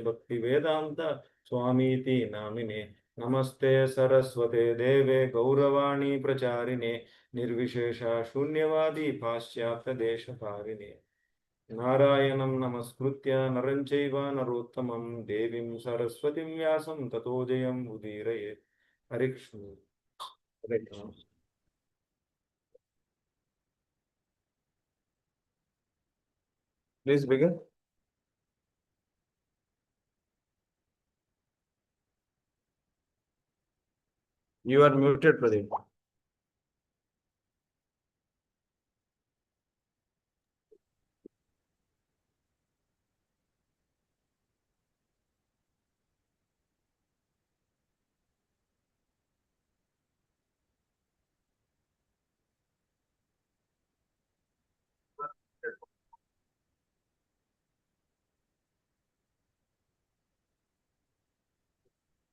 Bhakti Vedanta Swamiti Namine. Namaste Saraswate Deve Gauravani Pracharine Nirvishesha Shunyavadi Paschyapta Deshaparine. Narayanam Namaskritya Naranchaiva Narottamam Devim Saraswatim Vyasam Tato Jayam Udiraye. Hare Krishna. Hare Krishna. Please begin. You are muted, Pradeep.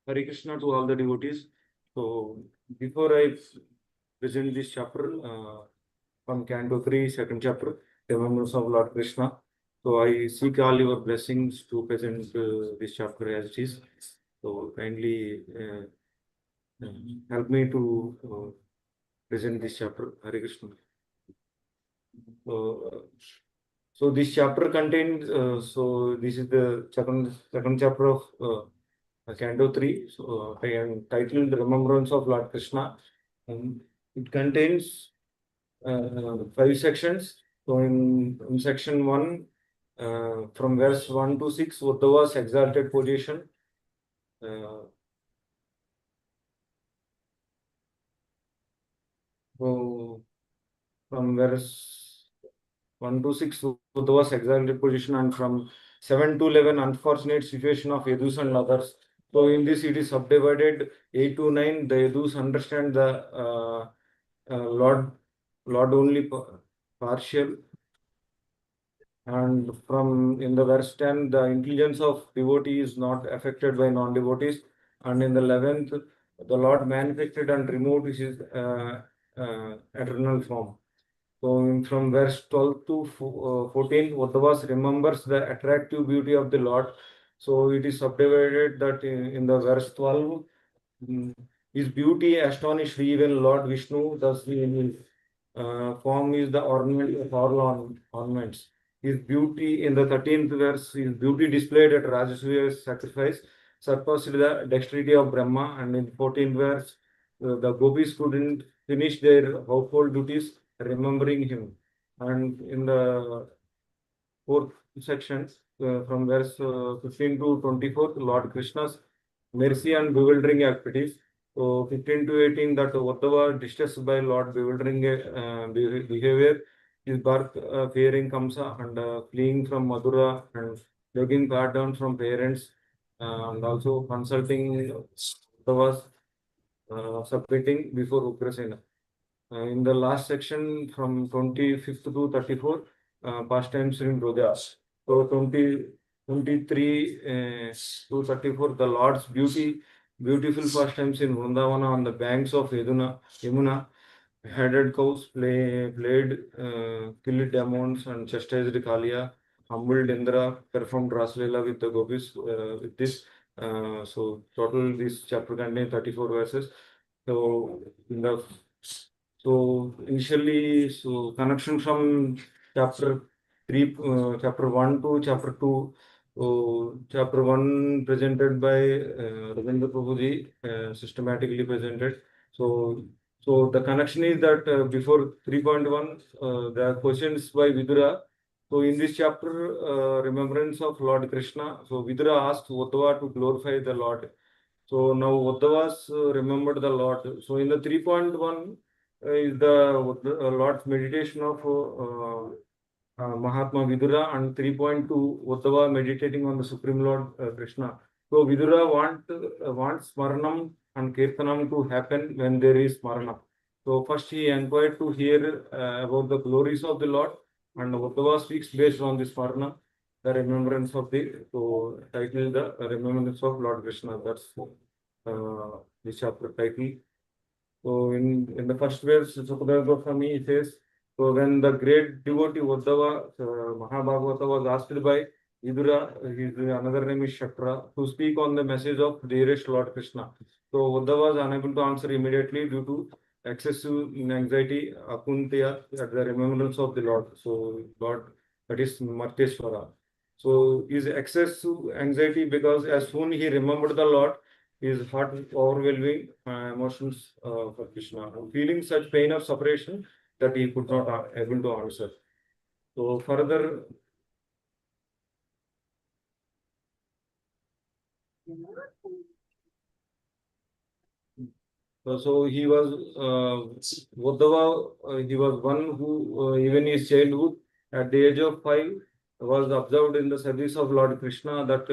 Hare Krishna to all the devotees. So, before I present this chapter from Canto 3, second chapter, Remembrance of Lord Krishna. So, I seek all your blessings to present this chapter as it is. So, kindly help me to present this chapter. Hare Krishna. So this chapter contains, so this is the second chapter of Canto 3, so I am titled Remembrance of Lord Krishna. It contains 5 sections. So in section 1, from verse 1 to 6, Uddhava's exalted position. So from verse 1 to 6, Uddhava's exalted position, and from 7 to 11, unfortunate situation of Yadus and others. So in this, it is subdivided 8 to 9. The Yadus understand the Lord only partial. And from in the verse 10, the intelligence of devotee is not affected by non-devotees. And in the 11th, the Lord manifested and removed his eternal form. So from verse 12 to 14, Uddhavas remembers the attractive beauty of the Lord. So it is subdivided that in the verse 12, his beauty astonished even Lord Vishnu, thus his form is the ornament of all ornaments. His beauty in the 13th verse, his beauty displayed at Rajasuya's sacrifice surpassed the dexterity of Brahma, and in 14th verse, the gopis couldn't finish their household duties remembering him. And in the 4th section, from verse 15 to 24, Lord Krishna's mercy and bewildering activities. So 15 to 18, that Uddhava distressed by Lord bewildering behavior, his birth fearing Kamsa and fleeing from Madura and begging pardon from parents and also consulting Uddhava's submitting before Ugrasena. In the last section from 25th to 34, pastimes in Roja. So 23 to 34, the Lord's beautiful pastimes in Vrindavana on the banks of Yamuna, headed cows, played, killed demons and chastised Kalia, humbled Indra, performed Raslila with the gopis with this. So total this chapter contains 34 verses. So in the initially, so connection from chapter 3, chapter 1 to chapter 2. So chapter 1 presented by Ravindra Prabhuji, systematically presented. So the connection is that before 3.1, there are questions by Vidura. So in this chapter, remembrance of Lord Krishna. So Vidura asked Uddhava to glorify the Lord. So now Uddhavas remembered the Lord. So in the 3.1 is the Lord's meditation of Mahatma Vidura, and 3.2 Uddhava meditating on the Supreme Lord Krishna. So Vidura wants Smaranam and Kirtanam to happen when there is Smarana. So first he inquired to hear about the glories of the Lord, and Uddhava speaks based on this Smarana, the remembrance of the, so title the remembrance of Lord Krishna. That's this chapter title. So in the first verse, Sukadeva Goswami says, so when the great devotee Uddhava, Mahabhagavata was asked by Vidura, his another name is Shakra, to speak on the message of dearest Lord Krishna. So Uddhava was unable to answer immediately due to excessive anxiety, akuntya, at the remembrance of the Lord. So Lord, that is Marteshwara. So his excessive anxiety, because as soon he remembered the Lord, his heart is overwhelming emotions for Krishna, feeling such pain of separation that he could not able to answer. So further, so he was Uddhava, he was one who, even his childhood, at the age of 5, was observed in the service of Lord Krishna, that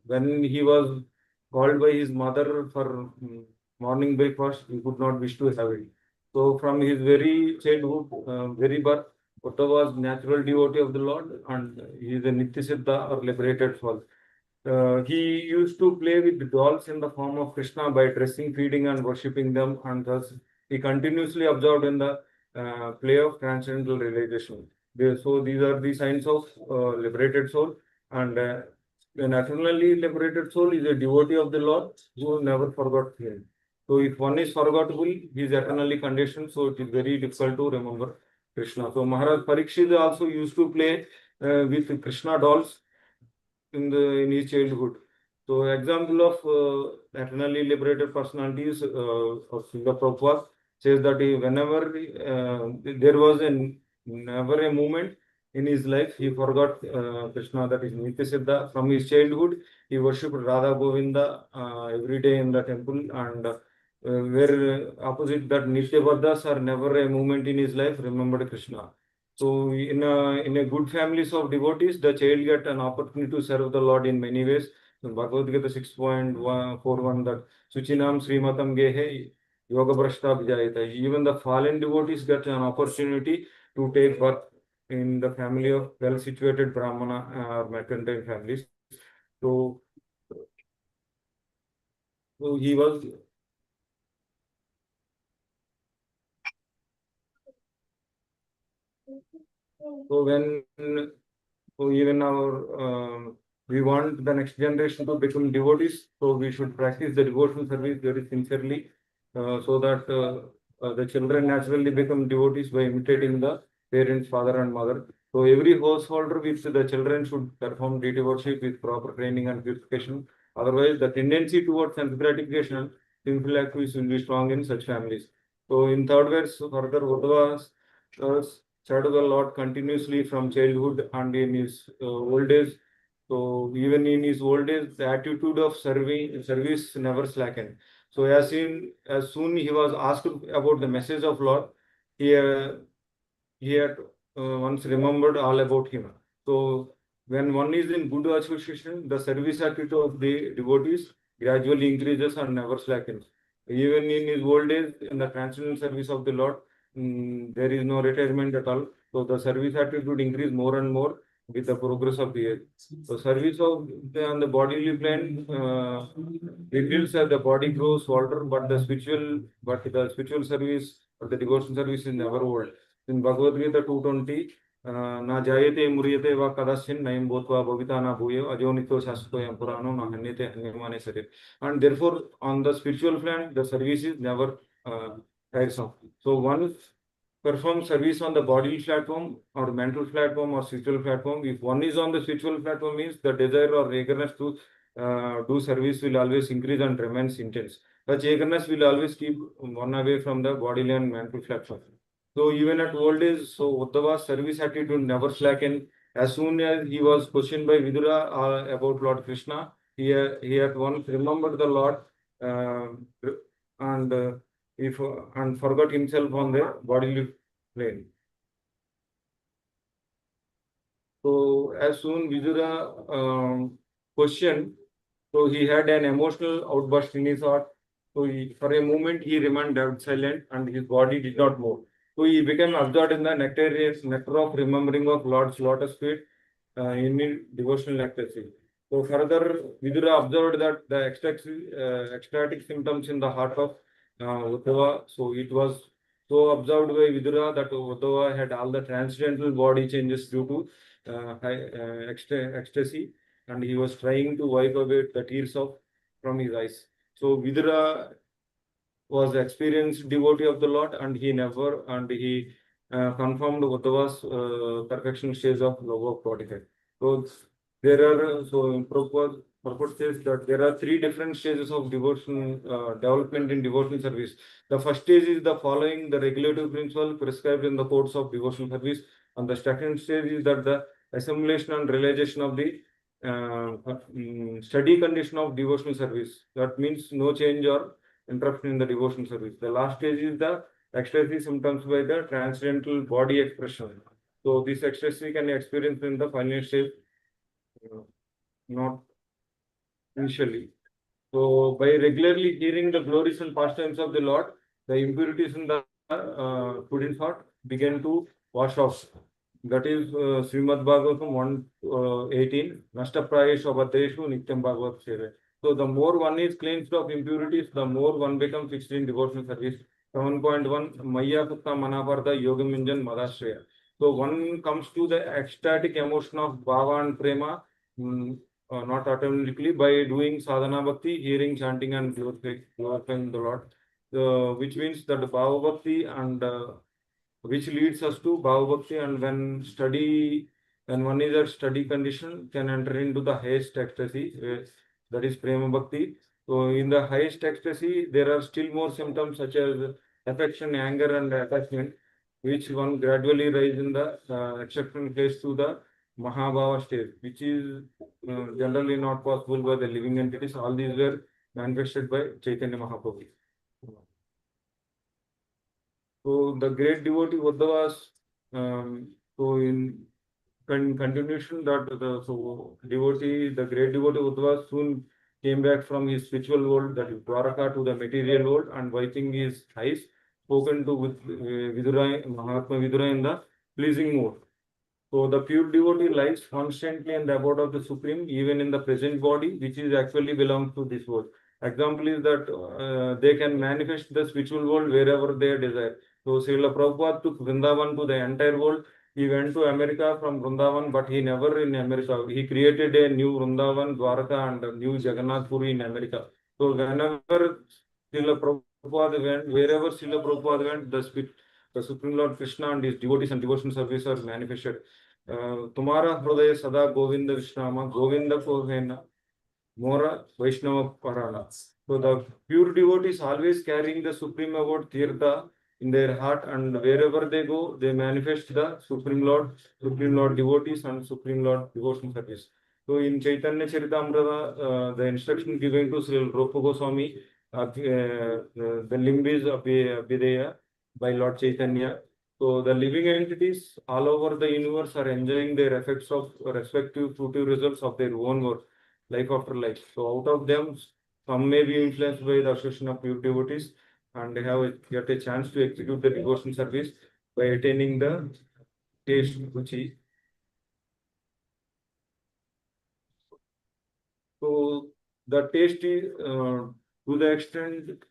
when he was called by his mother for morning breakfast, he could not wish to have it. So from his very childhood, very birth, Uddhava was natural devotee of the Lord, and he is a Nitya Siddha or liberated soul. He used to play with dolls in the form of Krishna by dressing, feeding, and worshipping them, and thus he continuously observed in the play of transcendental realization. So these are the signs of liberated soul, and an eternally liberated soul is a devotee of the Lord who never forgot him. So if one is forgettable, he is eternally conditioned, so it is very difficult to remember Krishna. So Maharaj Parikshit also used to play with Krishna dolls in his childhood. So example of eternally liberated personalities of Srila Prabhupada says that whenever there was never a moment in his life he forgot Krishna, that is Nitya Siddha. From his childhood he worshipped Radha Govinda every day in the temple, and where opposite that Nitya Baddhas are never a moment in his life remembered Krishna. So in a good families of devotees, the child get an opportunity to serve the Lord in many ways. So Bhagavad Gita 6.41, that Suchinam Srimatam Gehe Yoga Brashta Vijayata. Even the fallen devotees get an opportunity to take birth in the family of well situated Brahmana or mercantile families. So, so he was so when So even we want the next generation to become devotees. So we should practice the devotional service very sincerely, so that the children naturally become devotees by imitating the parents, father and mother. So every householder with the children should perform deity worship with proper training and purification. Otherwise, the tendency towards self gratification, sinful activities will be strong in such families. So in third verse, further Uddhava served the Lord continuously from childhood and in his old age. So even in his old age, the attitude of service never slackened. So as soon he was asked about the message of Lord, he he had once remembered all about him. So when one is in good association, the service attitude of the devotees gradually increases and never slackens. Even in his old age, in the transcendental service of the Lord, there is no retirement at all. So the service attitude would increase more and more with the progress of the age. So service on the bodily plane reveals that the body grows older, but the spiritual service or the devotional service is never old. In Bhagavad Gita 220, na jayate muriyate va kadashin naim bhutva bhavita na bhuyo ajonito shastoyam purano na hanyate hanyamane sarir. And therefore, on the spiritual plane, the service is never tiresome. So one performs service on the bodily platform or mental platform or spiritual platform. If one is on the spiritual platform, means the desire or eagerness to do service will always increase and remains intense. Such eagerness will always keep one away from the bodily and mental platform. So even at old age, so Uddhava's service attitude never slackened. As soon as he was questioned by Vidura about Lord Krishna, he at once remembered the Lord uh, and if and forgot himself on the bodily plane. So as soon Vidura questioned, so he had an emotional outburst in his heart. So for a moment he remained dead silent and his body did not move. So he became absorbed in the nectar of remembering of Lord's lotus feet in devotional ecstasy. So further, Vidura observed that the ecstatic symptoms in the heart of Uddhava. So it was so observed by Vidura that Uddhava had all the transcendental body changes due to ecstasy, and he was trying to wipe away the tears from his eyes. So Vidura was experienced devotee of the Lord, and he confirmed Uddhava's perfection stage of love of Godhead. So Prabhupada says that there are three different stages of devotion development in devotional service. The first stage is the following the regulative principle prescribed in the codes of devotional service, and the second stage is that the assimilation and realization of the steady condition of devotional service. That means no change or interruption in the devotional service. The last stage is the ecstasy symptoms by the transcendental body expression. So this ecstasy can be experienced in the final stage, not initially. So by regularly hearing the glories and pastimes of the Lord, the impurities in the student's heart begin to wash off. That is Srimad Bhagavatam 1:18. Nashtaprayeshu abhaddeshu nityam bhagavat seve. So the more one is cleansed of impurities, the more one becomes fixed in devotional service. 7.1 Maya Kutta Manaparda Yogam Minjan Madashraya. So one comes to the ecstatic emotion of Bhava and Prema, not automatically by doing sadhana bhakti, hearing, chanting, and glorifying the Lord, which means that the Bhava Bhakti and which leads us to Bhava Bhakti, and when one is at study condition, can enter into the highest ecstasy, that is Prema Bhakti. So in the highest ecstasy, there are still more symptoms such as affection, anger, and attachment, which one gradually rise in the exceptional case to the Mahabhava stage, which is generally not possible by the living entities. All these were manifested by Chaitanya Mahaprabhu. So the great devotee Uddhava's, so in continuation that the great devotee Uddhava soon came back from his spiritual world, that is Dwaraka, to the material world, and wiping his eyes, spoken to with Vidura, Mahatma Vidura in the pleasing mood. So the pure devotee lives constantly in the abode of the Supreme, even in the present body, which is actually belongs to this world. Example is that they can manifest the spiritual world wherever they desire. So Srila Prabhupada took Vrindavan to the entire world. He went to America from Vrindavan, but he never in America. He created a new Vrindavan, Dwaraka, and a new Jagannath Puri in America. So whenever Srila Prabhupada went, wherever Srila Prabhupada went, the Supreme Lord Krishna and his devotees and devotional service are manifested. तुम्हारा हृदय सदा गोविंद विश्रामा गोविंद को है न Mora Vaishnava Parana. So the pure devotees always carrying the supreme abode Tirtha in their heart, and wherever they go, they manifest the Supreme Lord devotees and Supreme Lord devotion service. So in Chaitanya Charitamrita, the instruction given to Sri Rupa Goswami, the limb is Abhideya by Lord Chaitanya. So the living entities all over the universe are enjoying their effects of respective fruitive results of their own work, life after life. So out of them, some may be influenced by the association of pure devotees, and they get a chance to execute the devotion service by attaining the taste ruchi. So the taste is to the extent.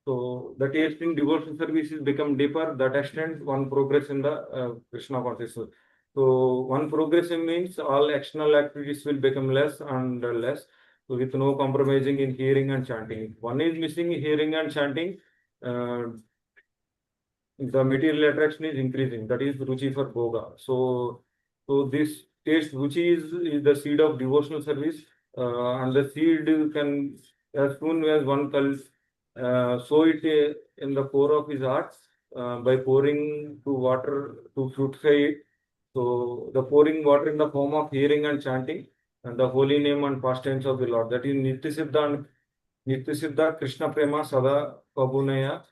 So the taste in devotional services become deeper. That extent one progress in the Krishna consciousness. So one progression means all external activities will become less and less. So with no compromising in hearing and chanting. One is missing hearing and chanting. The material attraction is increasing. That is ruchi for bhoga. So this taste ruchi is the seed of devotional service, and the seed can, as soon as one can sow it in the core of his heart by pouring to water to fructify it. So the pouring water in the form of hearing and chanting and the holy name and pastimes of the Lord. That is Nityasiddha Krishna Prema Sada Kabunaya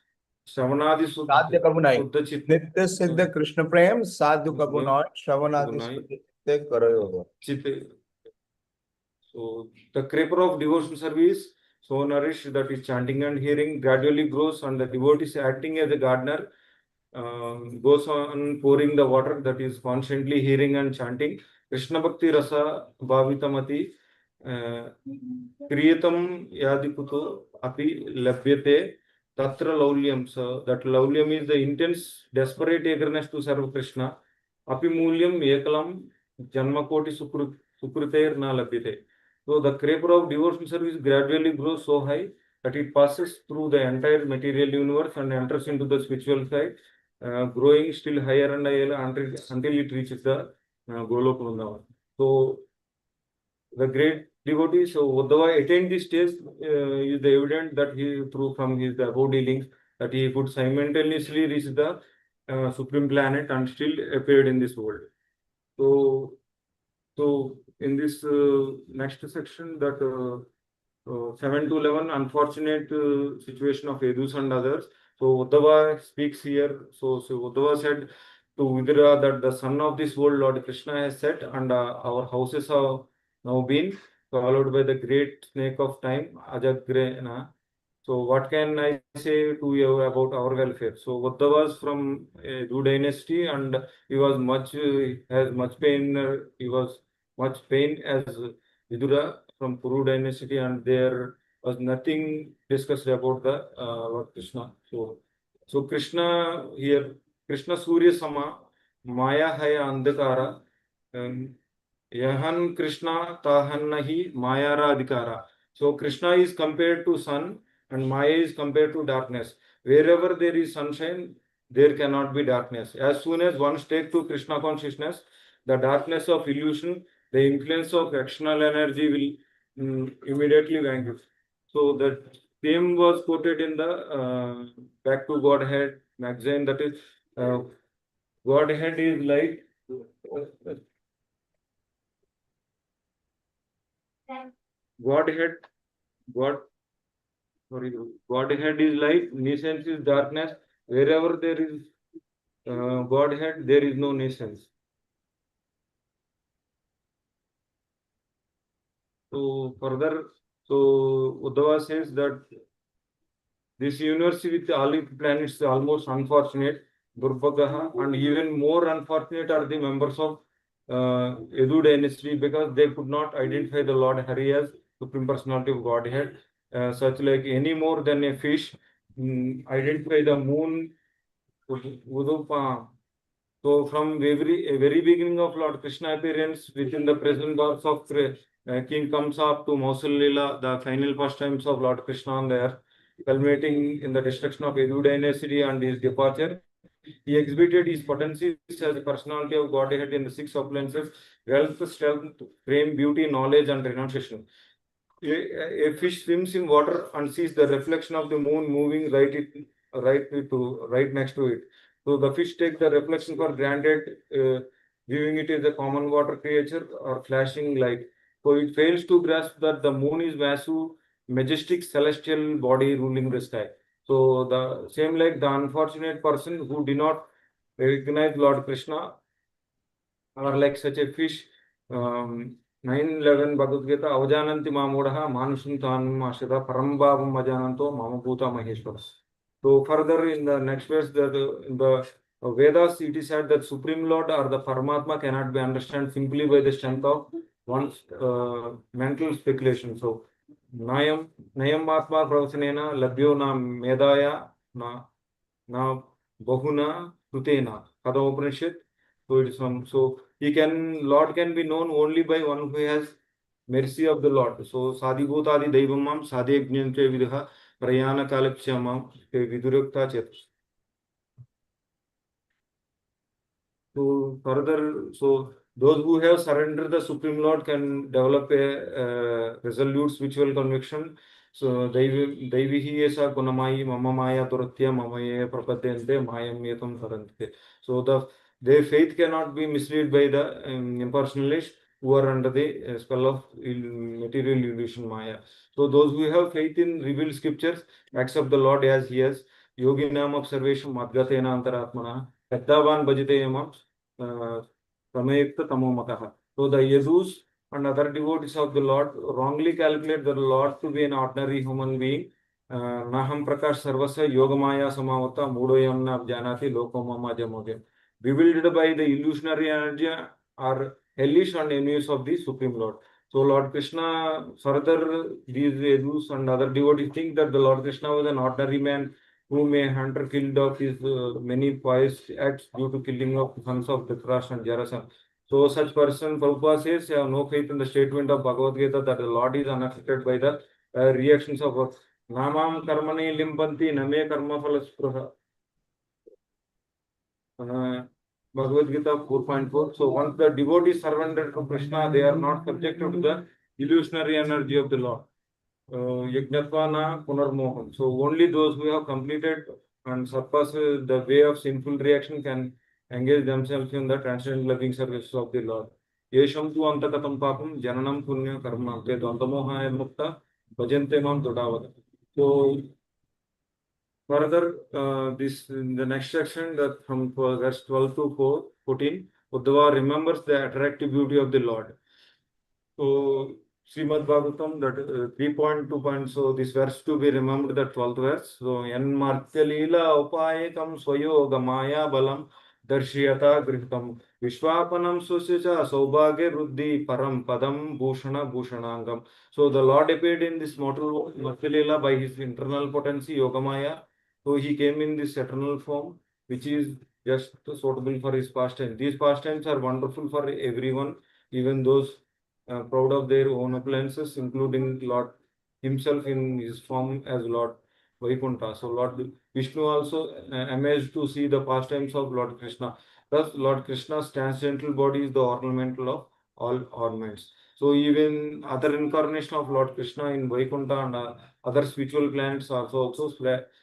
Shravanadi साध्य कबुनाई Suddha Chit. नित्य सिद्ध कृष्ण प्रेम साधु कबुनाई श्रवणादि करो Chit. So the creeper of devotional service, so nourished, that is chanting and hearing, gradually grows, and the devotee is acting as a gardener, goes on pouring the water, that is constantly hearing and chanting. Krishna Bhakti Rasa Bhavitamati Kriyatam Yadikuto Api Labhyate Tatra Laulyam. So that Laulyam is the intense, desperate eagerness to serve Krishna. Apimulyam ekalam janmakoti sukriter na labhyate. So the creeper of devotional service gradually grows so high that it passes through the entire material universe and enters into the spiritual side, growing still higher and higher until it reaches the Golok Vrindavan. So the great devotee, so Uddhava attained this stage is the evidence that he, through from his above dealings, that he could simultaneously reach the supreme planet and still appeared in this world. So, so in this next section, that 7 to 11, unfortunate situation of Yadus and others. So Uddhava speaks here. So Uddhava said to Vidura that the son of this world, Lord Krishna, has set, and our houses have now been swallowed by the great snake of time, Ajagrena. So what can I say to you about our welfare? So Uddhava was from a Yadu dynasty, and he was much has much pain. He was much pain as Vidura from Kuru dynasty, and there was nothing discussed about the Lord Krishna. So Krishna here, Krishna Surya Sama, Maya Haya Andhakara, Yahan Krishna Tahan Nahi Mayara Adhikara. So Krishna is compared to sun and Maya is compared to darkness. Wherever there is sunshine, there cannot be darkness. As soon as one takes to Krishna consciousness, the darkness of illusion, the influence of external energy will immediately vanquish. So that same was quoted in the Back to Godhead magazine, that is, Godhead is light. Godhead, God, sorry, Godhead is light, nescience is darkness. Wherever there is Godhead, there is no nescience. So further, so Uddhava says that this universe with all its planets is almost unfortunate, Durbagaha, and even more unfortunate are the members of Yadu dynasty, because they could not identify the Lord Hari as Supreme Personality of Godhead, such like any more than a fish identify the moon. So from very beginning of Lord Krishna appearance within the present box of King comes up to Mausal Leela, the final pastimes of Lord Krishna on the earth, culminating in the destruction of Yadu dynasty and his departure. He exhibited his potencies as a personality of Godhead in the six appliances: wealth, strength, fame, beauty, knowledge, and renunciation. A fish swims in water and sees the reflection of the moon moving right next to it. So the fish takes the reflection for granted, viewing it as a common water creature or flashing light. So it fails to grasp that the moon is massive, majestic celestial body ruling the sky. So the same like the unfortunate person who did not recognize Lord Krishna are like such a fish. 9:11 Bhagavad Gita, Avajananti Mamudaha, Manushim Tanam Ashita, Parambhavam Ajananto, Mamabhuta Maheshwara. So further in the next verse, that in the Vedas, it is said that Supreme Lord or the Paramatma cannot be understood simply by the strength of one's mental speculation. So Nayam Atma Pravasanena Labhyo na Medaya na Bahuna Krutena. Kada Upanishad. So it is so Lord can be known only by one who has mercy of the Lord. So Sadhibhutadi Daivamam Sadhe Gnante Vidha Prayana Kalakshama Vidurukta Chet. So further, so those who have surrendered the Supreme Lord can develop a resolute spiritual conviction. So Daivihi Esa Gunamai Mama Maya Turatya Mamaya Prapadyante Mayam Yetam Sarante. So their faith cannot be misled by the impersonalists who are under the spell of material illusion Maya. So those who have faith in revealed scriptures accept the Lord as he is. Yoginam observation Madgatena Antaratmana. Yadavan Bhajite Yamam Pramayukta Tamomataha. So the Yadus and other devotees of the Lord wrongly calculate the Lord to be an ordinary human being. Naham Prakash Sarvasa Yogamaya Samavata Mudoyamna Janati Lokomama Jamoge. Bewildered by the illusionary energy are hellish and enemies of the Supreme Lord. So Lord Krishna, further these Yadus and other devotees think that the Lord Krishna was an ordinary man whom a hunter killed of his many pious acts due to killing of sons of Dhritarashtra and Jarasandha. So such person, Prabhupada says, have no faith in the statement of Bhagavad Gita that the Lord is unaffected by the reactions of Namam Karmani Limpanti Name Karma Phala Bhagavad Gita 4.4. So once the devotees surrender to Krishna, they are not subjected to the illusionary energy of the Lord. Yajnatva punarmoham. So only those who have completed and surpassed the way of sinful reaction can engage themselves in the transcendental loving service of the Lord. Yesham tu antakatam papam jananam punya karma te dvantamoha mukta bhajante mam dodavada. So further, this in the next section that from verse 12 to 14, Uddhava remembers the attractive beauty of the Lord. So Srimad Bhagavatam, that 3.2. So this verse to be remembered, the 12th verse. So Yan Martyalila Upayekam Swayoga Maya Balam Darshiyata Gritam Vishwapanam Susya Saubhagya Ruddhi Param Padam Bhushana Bhushanangam. So the Lord appeared in this mortal Martyalila by his internal potency Yogamaya. So he came in this eternal form, which is just suitable for his pastimes. These pastimes are wonderful for everyone, even those proud of their own appearances, including Lord himself in his form as Lord Vaikuntha. So Lord Vishnu also amazed to see the pastimes of Lord Krishna. Thus, Lord Krishna's transcendental body is the ornamental of all ornaments. So even other incarnation of Lord Krishna in Vaikuntha and other spiritual planets are also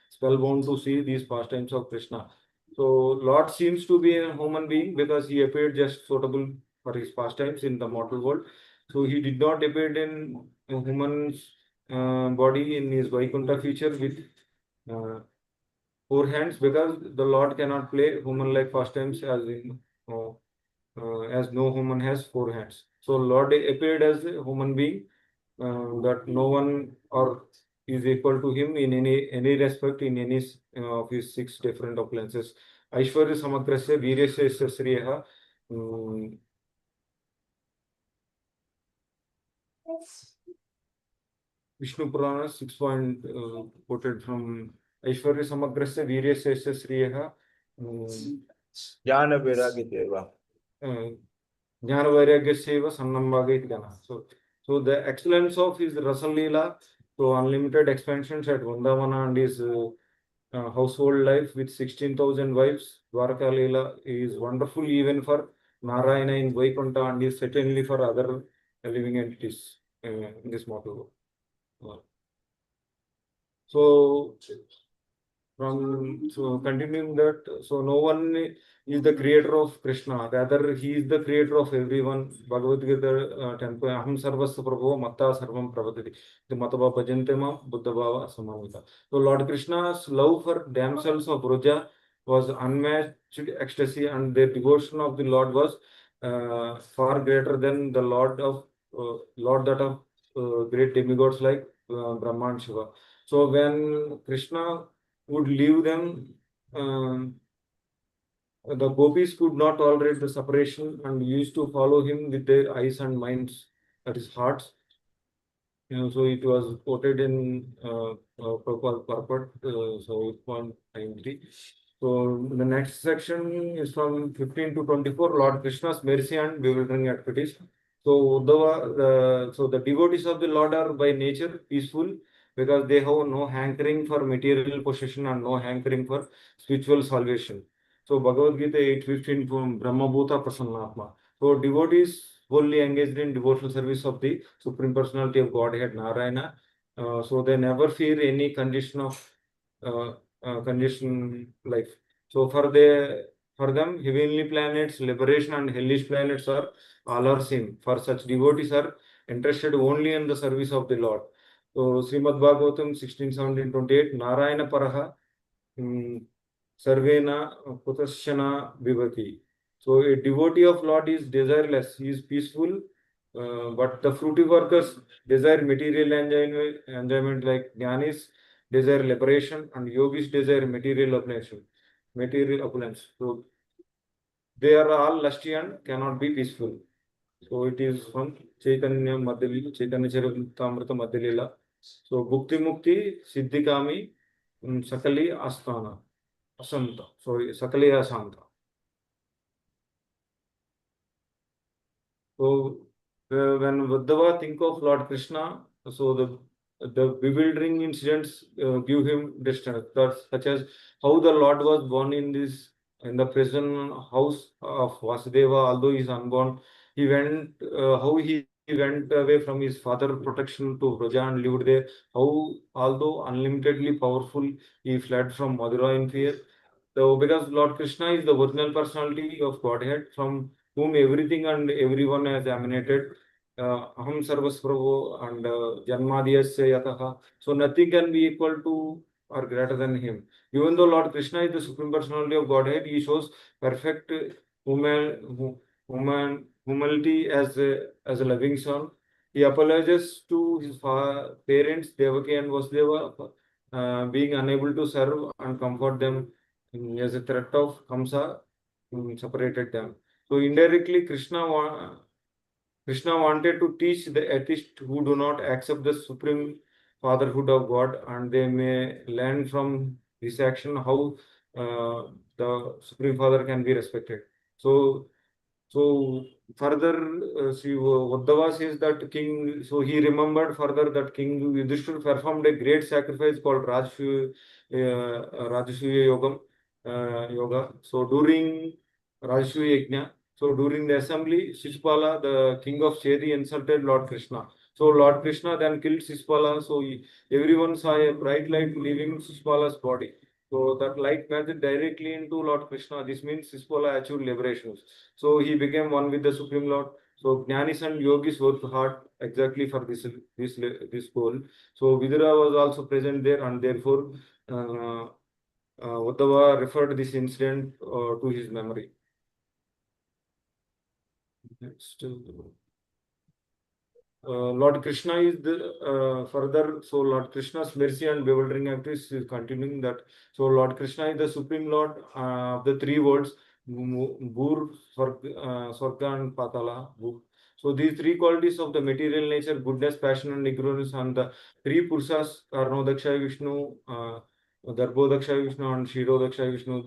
spellbound to see these pastimes of Krishna. So Lord seems to be a human being because he appeared just suitable for his pastimes in the mortal world. So he did not appear in a human's body in his Vaikuntha feature with uh, four hands because the Lord cannot play human-like pastimes as no human has four hands. So Lord appeared as a human being that no one or is equal to him in any respect in any of his six different appearances. Aishwarya Samagrasya Veeryasya Sriyaha. Vishnu Purana 6 point quoted from Aishwarya Samagrasya Veeryasya Sriyaha. Jnana Vairagya Deva. Jnana Vairagyasya Sannambhaga Itgana. So the excellence of his Rasa Leela, so unlimited expansions at Vrindavana and his household life with 16,000 wives, Dwarka Leela is wonderful even for Narayana in Vaikuntha and is certainly for other living entities in this mortal world. So continuing that, so no one is the creator of Krishna, rather he is the creator of everyone. Bhagavad Gita 10. Aham sarvasya prabho matta sarvam pravatati. The matava bhajante ma buddha bhava samavita. So Lord Krishna's love for damsels of Broja was unmatched ecstasy, and their devotion of the Lord was far greater than the Lord that of great demigods like Brahma and Shiva. So when Krishna would leave them, the gopis could not tolerate the separation and used to follow him with their eyes and minds, that is hearts. So it was quoted in Prabhupada purport, so 8.93. So the next section is from 15 to 24, Lord Krishna's mercy and bewildering activities. So the devotees of the Lord are by nature peaceful because they have no hankering for material possession and no hankering for spiritual salvation. So Bhagavad Gita 8.15 from Brahma Bhuta Prasannatma. So devotees wholly engaged in devotional service of the Supreme Personality of Godhead Narayana. So they never fear any condition of condition life. So for them, heavenly planets, liberation, and hellish planets are all are same. For such devotees are interested only in the service of the Lord. So Srimad Bhagavatam 16, 17, 28, Narayana Paraha Sarvena Putashana Vivati. So a devotee of Lord is desireless, he is peaceful, but the fruity workers desire material enjoyment like Jnanis desire liberation and yogis desire material opulence. So they are all lusty and cannot be peaceful. So it is from Chaitanya Madhyalila, Chaitanya Charitamrita Madhyalila. So Bhukti Mukti Siddhikami Sakali Asthana. Asanta. Sorry, Sakali Asanta. So when Uddhava think of Lord Krishna, so the bewildering incidents give him distress, such as how the Lord was born in the prison house of Vasudeva, although he is unborn. He went how he went away from his father protection to Braja and lived there. How although unlimitedly powerful, he fled from Madura in fear. So because Lord Krishna is the original personality of Godhead from whom everything and everyone has emanated. Aham Sarvas Prabhu and Janmadiyasya Yataha. So nothing can be equal to or greater than him. Even though Lord Krishna is the supreme personality of Godhead, he shows perfect humility as a loving son. He apologizes to his parents Devaki and Vasudeva, being unable to serve and comfort them as a threat of Kamsa separated them. So indirectly, Krishna wanted to teach the atheists who do not accept the supreme fatherhood of God, and they may learn from this action how the supreme father can be respected. So further, Sri Uddhava says that King. So he remembered further that King Yudhishthira performed a great sacrifice called Rajasuya Yoga. So during Rajasuya Yajna, so during the assembly, Shishpala, the king of Chedi, insulted Lord Krishna. So Lord Krishna then killed Shishpala. So everyone saw a bright light leaving Shishpala's body. So that light matched directly into Lord Krishna. This means Shishpala achieved liberation. So he became one with the Supreme Lord. So Jnanis and Yogis worked hard exactly for this goal. So Vidura was also present there, and therefore Uddhava referred this incident to his memory. Next, Lord Krishna is the further. So Lord Krishna's mercy and bewildering activities is continuing that. So Lord Krishna is the supreme Lord of the three worlds, Bhur, Swarga and Patala. So these three qualities of the material nature, goodness, passion, and ignorance, and the three Purushas, Karnodaksha Vishnu, Darbhodaksha Vishnu, and Shirodaksha Vishnu.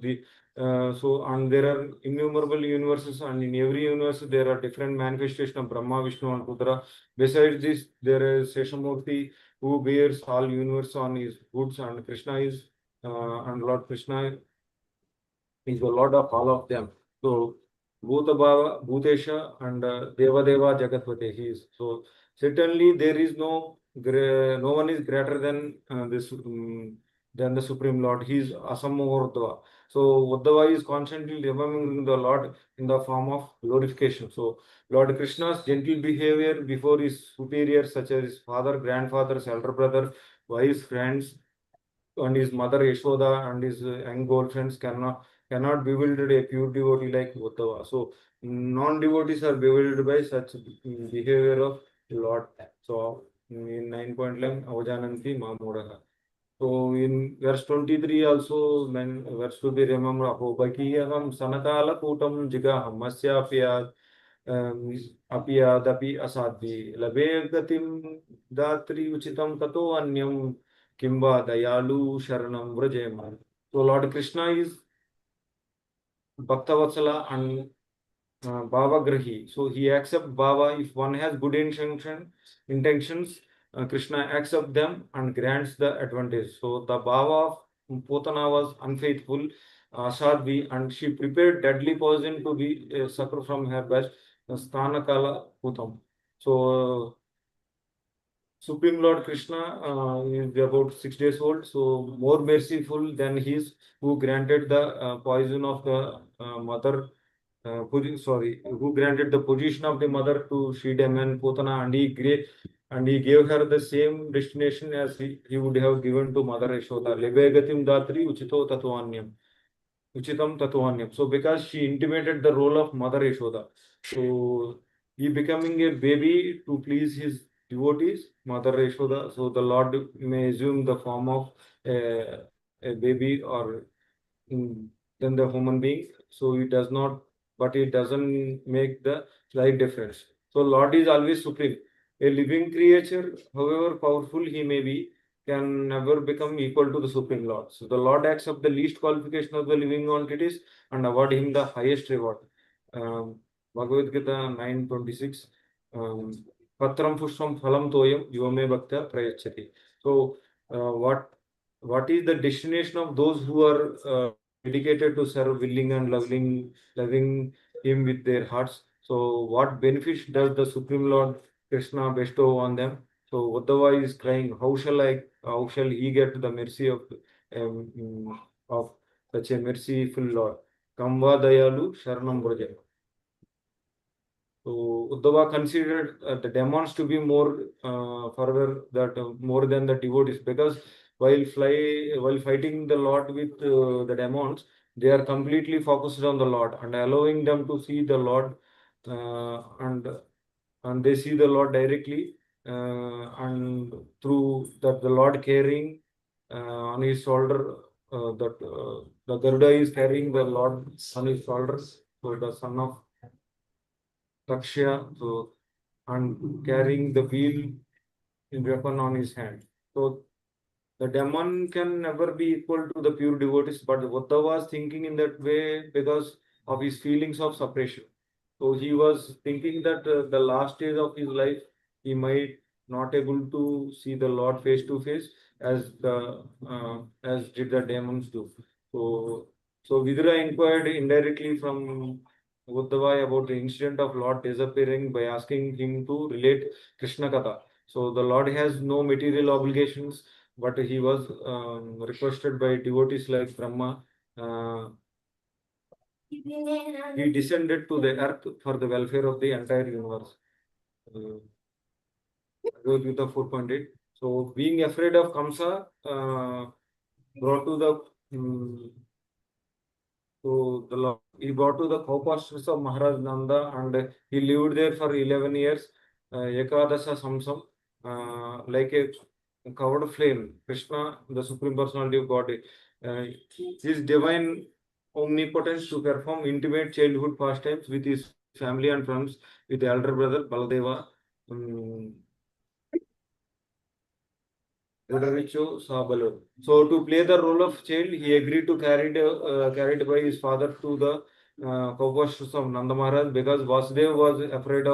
So and there are innumerable universes, and in every universe there are different manifestations of Brahma, Vishnu, and Rudra. Besides this, there is Seshamurti who bears all universe on his goods, and Krishna is and Lord Krishna is the Lord of all of them. So Bhuta Bhava, Bhutesha, and Deva Deva Jagatpate. He is so certainly there is no one is greater than than the Supreme Lord. He is Asamurdhava. So Uddhava is constantly remembering the Lord in the form of glorification. So Lord Krishna's gentle behavior before his superiors, such as his father, grandfathers, elder brother, wives, friends, and his mother Yashoda and his young girlfriends cannot bewilder a pure devotee like Uddhava. So non-devotees are bewildered by such behavior of Lord. So in 9.11 Avajananti Mamudaha. So in verse 23 also, when verse to be remembered, Ahobakiyaham Sanakala Putam Jigaham Masyapya Apiyadapi Asadvi Labe Gatim Datri Uchitam Tato Anyam Kimba Dayalu Sharanam Vrajema. So Lord Krishna is Bhaktavatsala and Bhava Grahi. So he accepts Bhava if one has good intentions. Krishna accepts them and grants the advantage. So the Bhava of Putana was unfaithful, Sadhvi, and she prepared deadly poison to be sucker from her best Sthanakala Putam. So Supreme Lord Krishna is about 6 days old, so more merciful than his who granted the poison of the mother. Who granted the position of the mother to Sridham and Putana, and he gave her the same destination as he would have given to Mother Yashoda. Lebegatim Datri Uchito Tatwanyam. Uchitam Tatwanyam. So because she intimated the role of Mother Yashoda. So he becoming a baby to please his devotees, Mother Yashoda. So the Lord may assume the form of a baby or than the human being. So it does not, but it doesn't make the slight difference. So Lord is always supreme. A living creature, however powerful he may be, can never become equal to the Supreme Lord. So the Lord accepts the least qualification of the living entities and award him the highest reward. Bhagavad Gita 9:26. Patram pushpam phalam toyam yome bhakta prayachati. So what is the destination of those who are dedicated to serve, willing and loving him with their hearts? So what benefits does the Supreme Lord Krishna bestow on them? So Uddhava is crying, how shall he get the mercy of such a merciful Lord? Kamva dayalu sharanam braja. So Uddhava considered the demons to be more further that more than the devotees, because while fighting the Lord with the demons, they are completely focused on the Lord and allowing them to see the Lord, and they see the Lord directly, and through that the Lord carrying on his shoulder, that the Garuda is carrying the Lord on his shoulders, so the son of Takshya, so, and carrying the wheel in weapon on his hand. So the demon can never be equal to the pure devotees, but Uddhava was thinking in that way because of his feelings of separation. So he was thinking that the last stage of his life, he might not able to see the Lord face to face as did the demons do. So Vidura inquired indirectly from Uddhava about the incident of Lord disappearing by asking him to relate Krishna Katha. So the Lord has no material obligations, but he was requested by devotees like Brahma. He descended to the earth for the welfare of the entire universe. Bhagavad Gita 4.8. So being afraid of Kamsa, brought to the so the Lord, he brought to the Kaupastras of Maharaj Nanda, and he lived there for 11 years. Ekadasha Samsam, like a covered flame. Krishna, the Supreme Personality of God, his divine omnipotence to perform intimate childhood pastimes with his family and friends, with the elder brother Baladeva. So to play the role of child, he agreed to carried by his father to the Kaupashras of Nanda Maharaj, because Vasudeva was afraid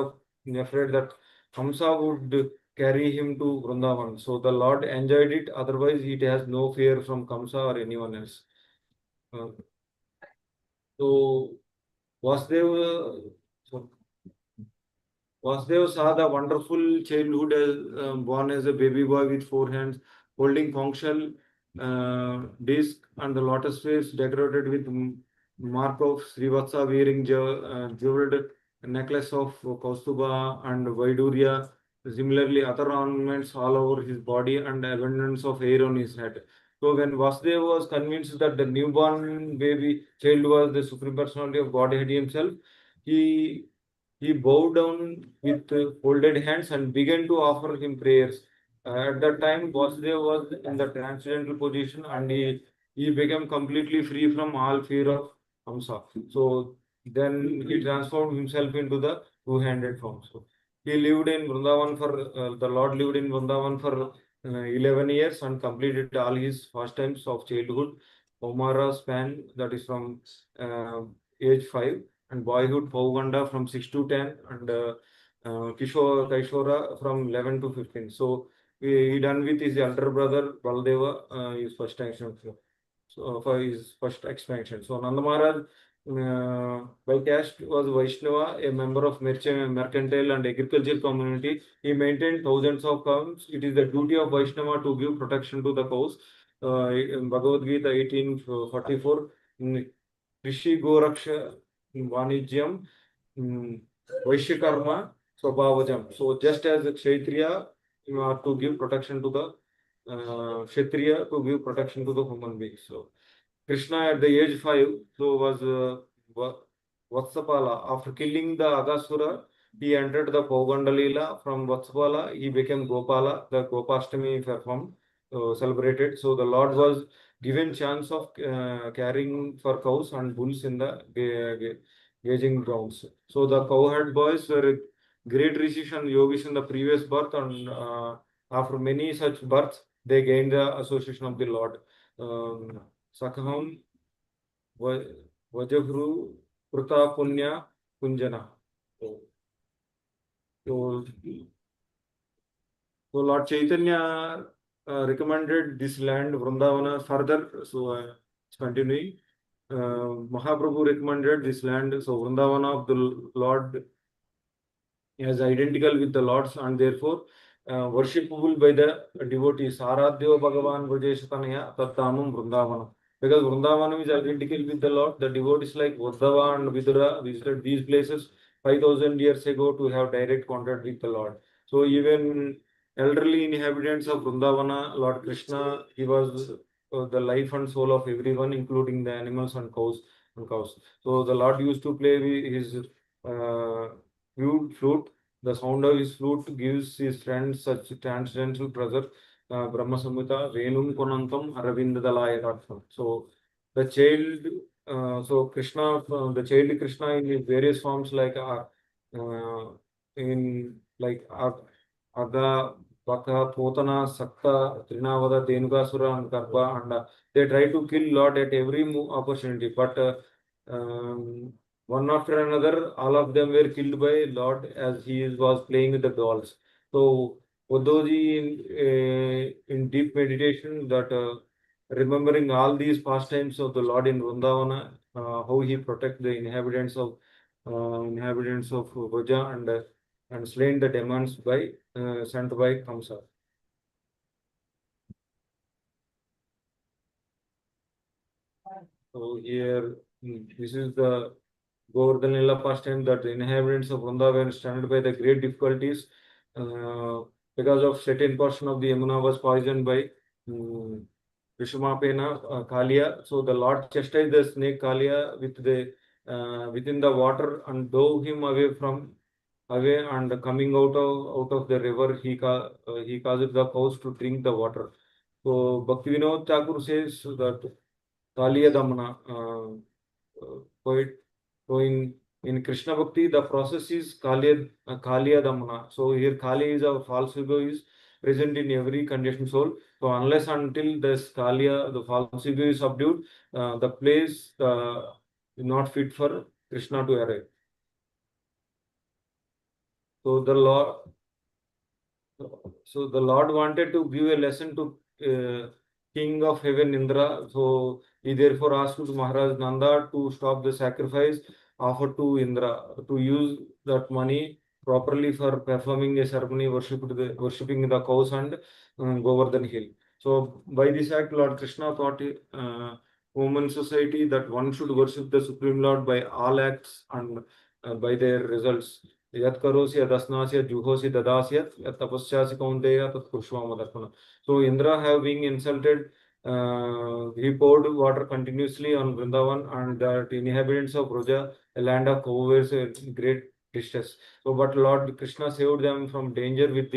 that Kamsa would carry him to Vrindavan. So the Lord enjoyed it. Otherwise, he has no fear from Kamsa or anyone else. So Vasudeva. Vasudeva saw the wonderful childhood as born as a baby boy with four hands, holding conchal disc and the lotus face decorated with mark of Srivatsa, wearing jeweled necklace of Kaustuba and Vaidurya. Similarly, other ornaments all over his body and abundance of hair on his head. So when Vasudeva was convinced that the newborn baby child was the Supreme Personality of Godhead himself, he he bowed down with folded hands and began to offer him prayers. At that time, Vasudeva was in the transcendental position, and he became completely free from all fear of Hamsa. So then he transformed himself into the two-handed form. So he lived in Vrindavan the Lord lived in Vrindavan for 11 years and completed all his pastimes of childhood. Omara span, that is from age 5, and boyhood Pauganda from 6 to 10, and Kaishora from 11 to 15. So he done with his elder brother Baladeva, his first expansion. So for his first expansion. So Nanda Maharaj by caste was Vaishnava, a member of mercantile and agricultural community. He maintained thousands of cows. It is the duty of Vaishnava to give protection to the cows. In Bhagavad Gita 18:44, Rishi Goraksha Vanijyam Vaishyakarma Swabhavajam. So just as a Kshatriya, you have to give protection to the Kshatriya to give protection to the human beings. So Krishna at the age 5 so was Vatsapala. After killing the Agasura, he entered the Paugandalila. From Vatsapala, he became Gopala. The Gopashtami performed, celebrated. So the Lord was given chance of caring for cows and bulls in the gazing grounds. So the cowherd boys were great rishis and yogis in the previous birth, and after many such births, they gain the association of the Lord. Sakham Vajahru Pruta Punya Kunjana. So, so Lord Chaitanya recommended this land, Vrindavana, further. So, it's continuing. Mahaprabhu recommended this land. So, Vrindavana of the Lord is identical with the Lord's and therefore worshipable by the devotees. Aradhyo Bhagavan Vrajeshatanaya Tattamam Vrindavana. Because Vrindavanam is identical with the Lord, the devotees like Uddhava and Vidura visited these places 5,000 years ago to have direct contact with the Lord. So even elderly inhabitants of Vrindavana, Lord Krishna, he was the life and soul of everyone, including the animals and cows. So the Lord used to play with his flute. The sound of his flute gives his friends such transcendental pleasure. Brahma Samhita, Venum Konantam, Aravinda Dalayatatham. So the child, so Krishna, the child Krishna in his various forms in like Aga, Baka, Potana, Sakta, Trinavada, Dhenukasura, and Karpa, and they try to kill Lord at every opportunity, but one after another, all of them were killed by Lord as he was playing with the dolls. So Uddhavji in deep meditation that remembering all these pastimes of the Lord in Vrindavana, how he protect the inhabitants of Vraja and slain the demons by sent by Kamsa. So here this is the Govardhanila pastime that the inhabitants of Vrindavan stranded by the great difficulties because of certain portion of the Yamuna was poisoned by Vishwamapena Kalia. So the Lord chastised the snake Kalia with the within the water and drove him away and coming out of the river he caused the cows to drink the water. So Bhakti Vinod Thakur says that Kalia Damana poet. So in Krishna Bhakti, the process is Kaliya Damana. So here Kali is a false ego is present in every conditioned soul. So unless until this Kaliya, the false ego is subdued, the place is not fit for Krishna to arrive. So the Lord wanted to give a lesson to King of Heaven Indra. So he therefore asked Maharaj Nanda to stop the sacrifice offered to Indra, to use that money properly for performing a ceremony worshipping the cows and Govardhan hill. So by this act, Lord Krishna taught human society that one should worship the Supreme Lord by all acts and by their results. Yat karosi adasnasya juhosi dadasyat yat tapasyasi kaunteya tat kushvamadarpana. So Indra have been insulted. He poured water continuously on Vrindavan and the inhabitants of Broja, a land of cowherds, great distress. So, but Lord Krishna saved them from danger with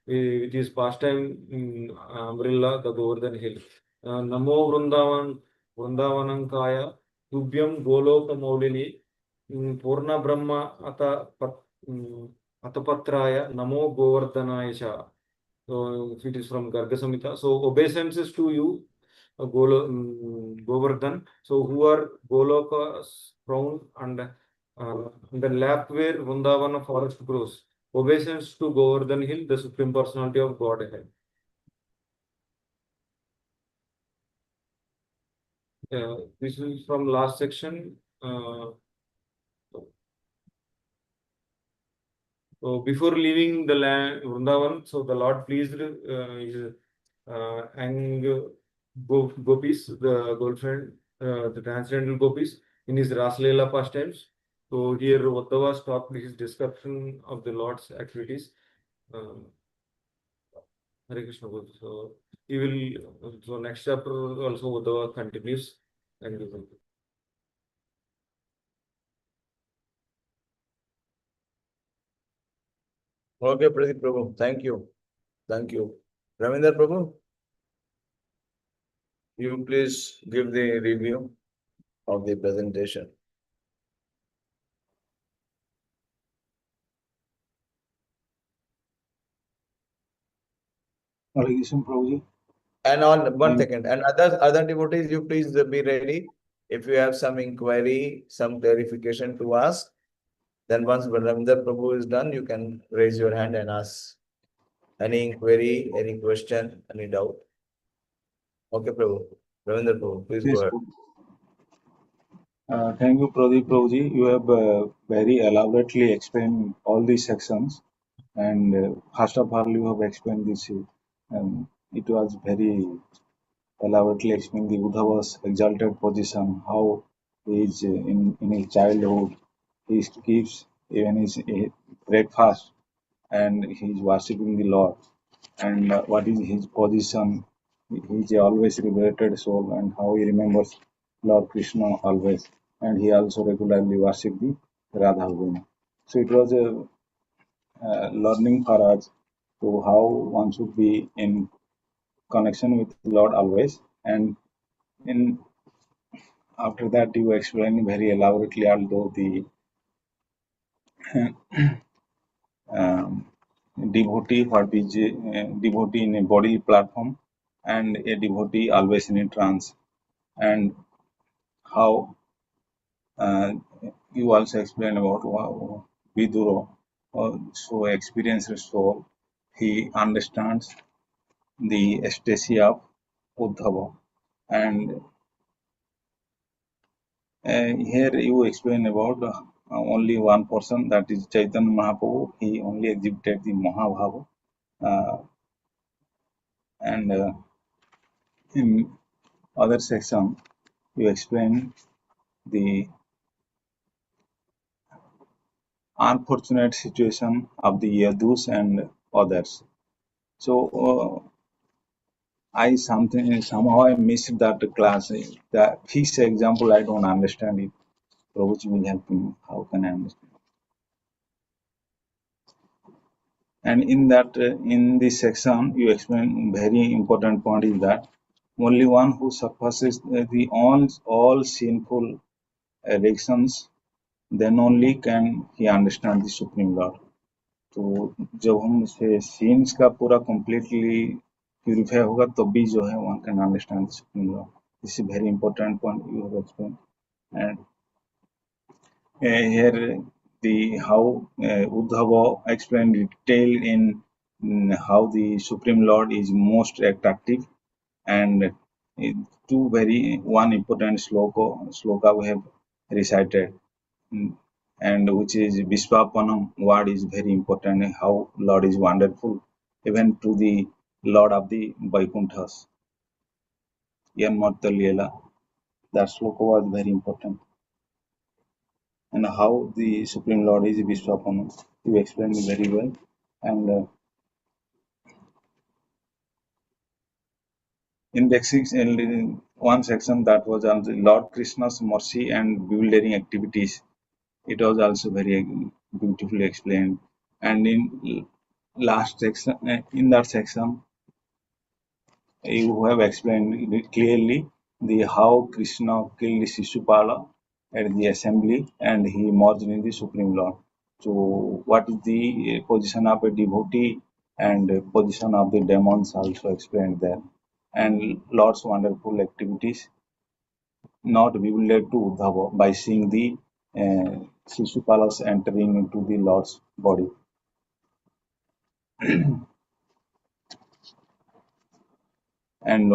his pastime umbrella, the Govardhan hill. Namo Vrindavanankaya, Tubhyam Goloka Maulini, Purna Brahma Atapatraya, Namo Govardhanaya Cha. So it is from Garga Samhita. So obeisances to you, Govardhan. So who are Goloka's crown and the lap where Vrindavana forest grows. Obeisance to Govardhan Hill, the Supreme Personality of Godhead. This is from last section. So before leaving the land Vrindavan, so the Lord pleased Gopis, the girlfriend, the transcendental Gopis, in his Rasleela pastimes. So here Uddhava stopped his description of the Lord's activities. Hare Krishna. So he will. So next chapter also Uddhava continues. Thank you. Okay, Pradeep Prabhu. Thank you. Thank you. Ravinder Prabhu, you please give the review of the presentation. Hare Krishna, Prabhuji. And on one second, and other devotees, you please be ready. If you have some inquiry, some clarification to ask, then once Ramdar Prabhu is done, you can raise your hand and ask any inquiry, any question, any doubt. Okay, Prabhu. Ravindra Prabhu, please go Yes, ahead. thank you, Pradeep Prabhuji. You have very elaborately explained all these sections. And first of all, you have explained this. It was very elaborately explained the Uddhava's exalted position, how he is in his childhood, he keeps even his breakfast and he is worshipping the Lord. And what is his position? He is a always liberated soul, and how he remembers Lord Krishna always. And he also regularly worshipped the Radha Guna. So it was a learning for us to how one should be in connection with Lord always. And in after that, you explain very elaborately, although the um, devotee, what is devotee in a bodily platform, and a devotee always in a trance, and how you also explain about Viduro, so experienced soul, he understands the ecstasy of Uddhava. And here you explain about only one person, that is Chaitanya Mahaprabhu. He only exhibited the Mahabhava. And in other section, you explain the unfortunate situation of the Yadus and others. So somehow I missed that class. The fixed example, I don't understand it. Prabhuji will help me. How can I understand? And in that, in this section, you explain very important point is that only one who surpasses the all sinful addictions, then only can he understand the Supreme Lord. तो जब हम इसे scenes का पूरा completely purify होगा तभी जो है one can understand the Supreme Lord. This is very important point you have explained. And here the how Uddhava explained detail in how the Supreme Lord is most attractive, and two very one important sloka we have recited, and which is Vishwapanam word is very important, how Lord is wonderful even to the Lord of the Vaikunthas. Yanmatta Leela, that sloka was very important. And how the Supreme Lord is Vishwapanam, you explained very well. And in the one section that was on the Lord Krishna's mercy and bewildering activities, it was also very beautifully explained. And in last section, in that section, you have explained it clearly the how Krishna killed Shishupala at the assembly and he merged in the Supreme Lord. So what is the position of a devotee and position of the demons also explained there. And lots of wonderful activities not bewildered to Uddhava by seeing the Shishupala's entering into the Lord's body. And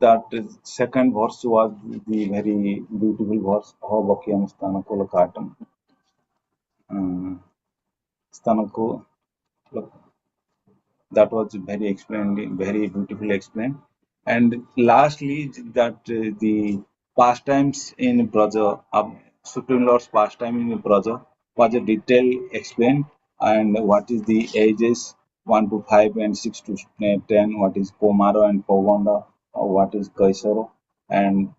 that second verse was the very beautiful verse, Hovakyam Stanakula Katam. Stanako, that was very explained, very beautifully explained. And lastly, that the pastimes in Braja, Supreme Lord's pastime in Braja was a detail explained, and what is the ages 1 to 5 and 6 to 10, what is Komara and Pavanda, what is Kaisaro, and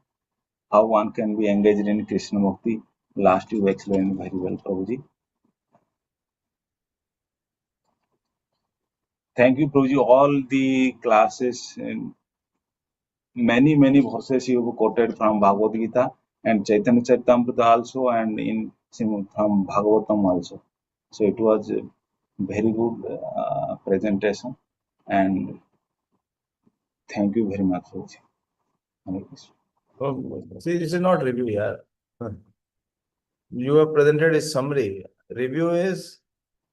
how one can be engaged in Krishna Bhakti. Last you explained very well, Prabhuji. Thank you, Prabhuji. All the classes, many verses you have quoted from Bhagavad Gita and Chaitanya Charitamrita also, and from Bhagavatam also. So it was a very good presentation. And Thank you very much, Prabhuji. Hare Krishna. Oh, see, this is not review, yeah. You have presented a summary. Review is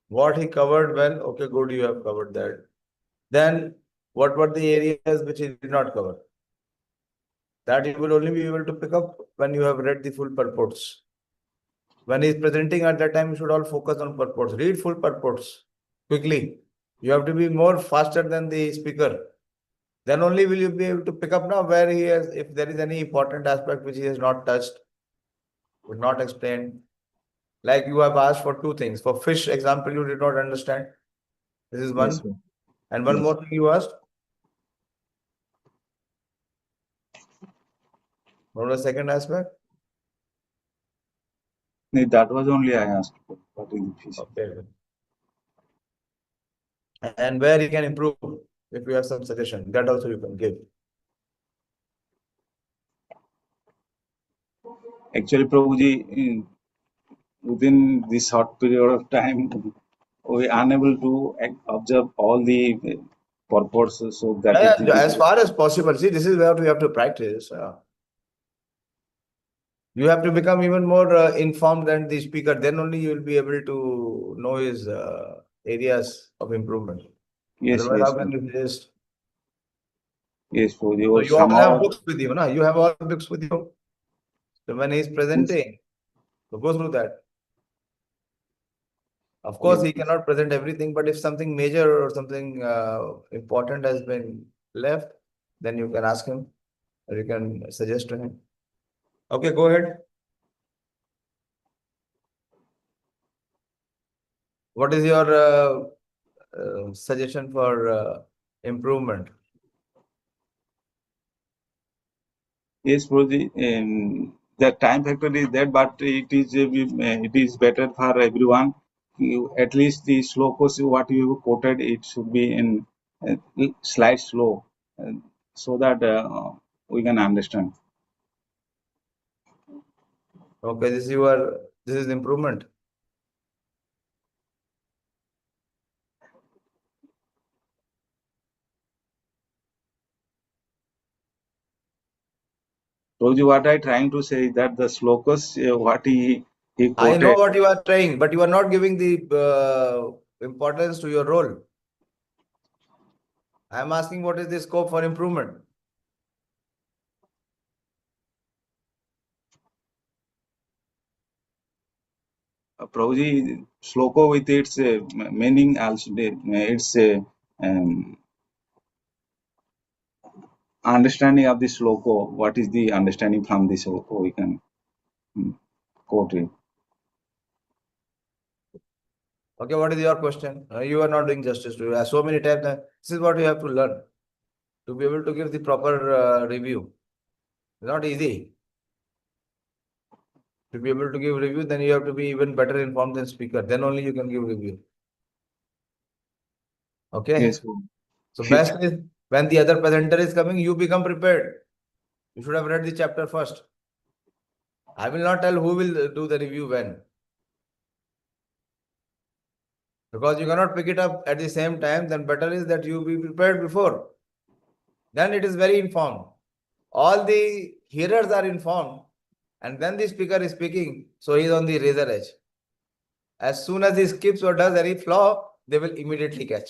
what he covered well. Okay, good, you have covered that. Then what were the areas which he did not cover? That you will only be able to pick up when you have read the full purports. When he is presenting at that time, you should all focus on purports. Read full purports quickly. You have to be more faster than the speaker. Then only will you be able to pick up now where he has, if there is any important aspect which he has not touched, would not explain. Like you have asked for two things. For fish example, you did not understand. This is one. Yes, sir. And one Yes. more thing you asked. What was the second aspect? No, that was only I asked for. What is the fish? Okay. And where he can improve, if you have some suggestion, that also you can give. Actually, Prabhuji, within this short period of time, we are unable to observe all the purports. So that is Yeah, as difficult. far as possible. See, this is where we have to practice. You have to become even more informed than the speaker. Then only you will be able to know his areas of improvement. Yes, Otherwise, yes, how can you resist? yes, Prabhuji. So Or you also have somehow, books with you, no? You have all books with you. So when he is presenting, so go through that. Of course, yes, he cannot present everything, but if something major or something important has been left, then you can ask him or you can suggest to him. Okay, go ahead. What is your suggestion for improvement? yes, Prabhuji. The time factor is there, but it is better for everyone. At least the slow course, what you quoted, it should be in slight slow, so that we can understand. Okay, this is improvement. Prabhuji, what I trying to say is that the slokas, what he I know quoted. what you are trying, but you are not giving the importance to your role. I am asking what is the scope for improvement? Prabhuji, sloka with its meaning also, its understanding of the sloka. What is the understanding from the sloka? We can quote it. Okay, what is your question? You are not doing justice to it. So many times, this is what you have to learn to be able to give the proper review. It's not easy. To be able to give review, then you have to be even better informed than speaker. Then only you can give review. Okay. Yes. So best is when the other presenter is coming, you become prepared. You should have read the chapter first. I will not tell who will do the review when. Because you cannot pick it up at the same time, then better is that you be prepared before. Then it is very informed. All the hearers are informed, and then the speaker is speaking, so he is on the razor edge. As soon as he skips or does any flaw, they will immediately catch.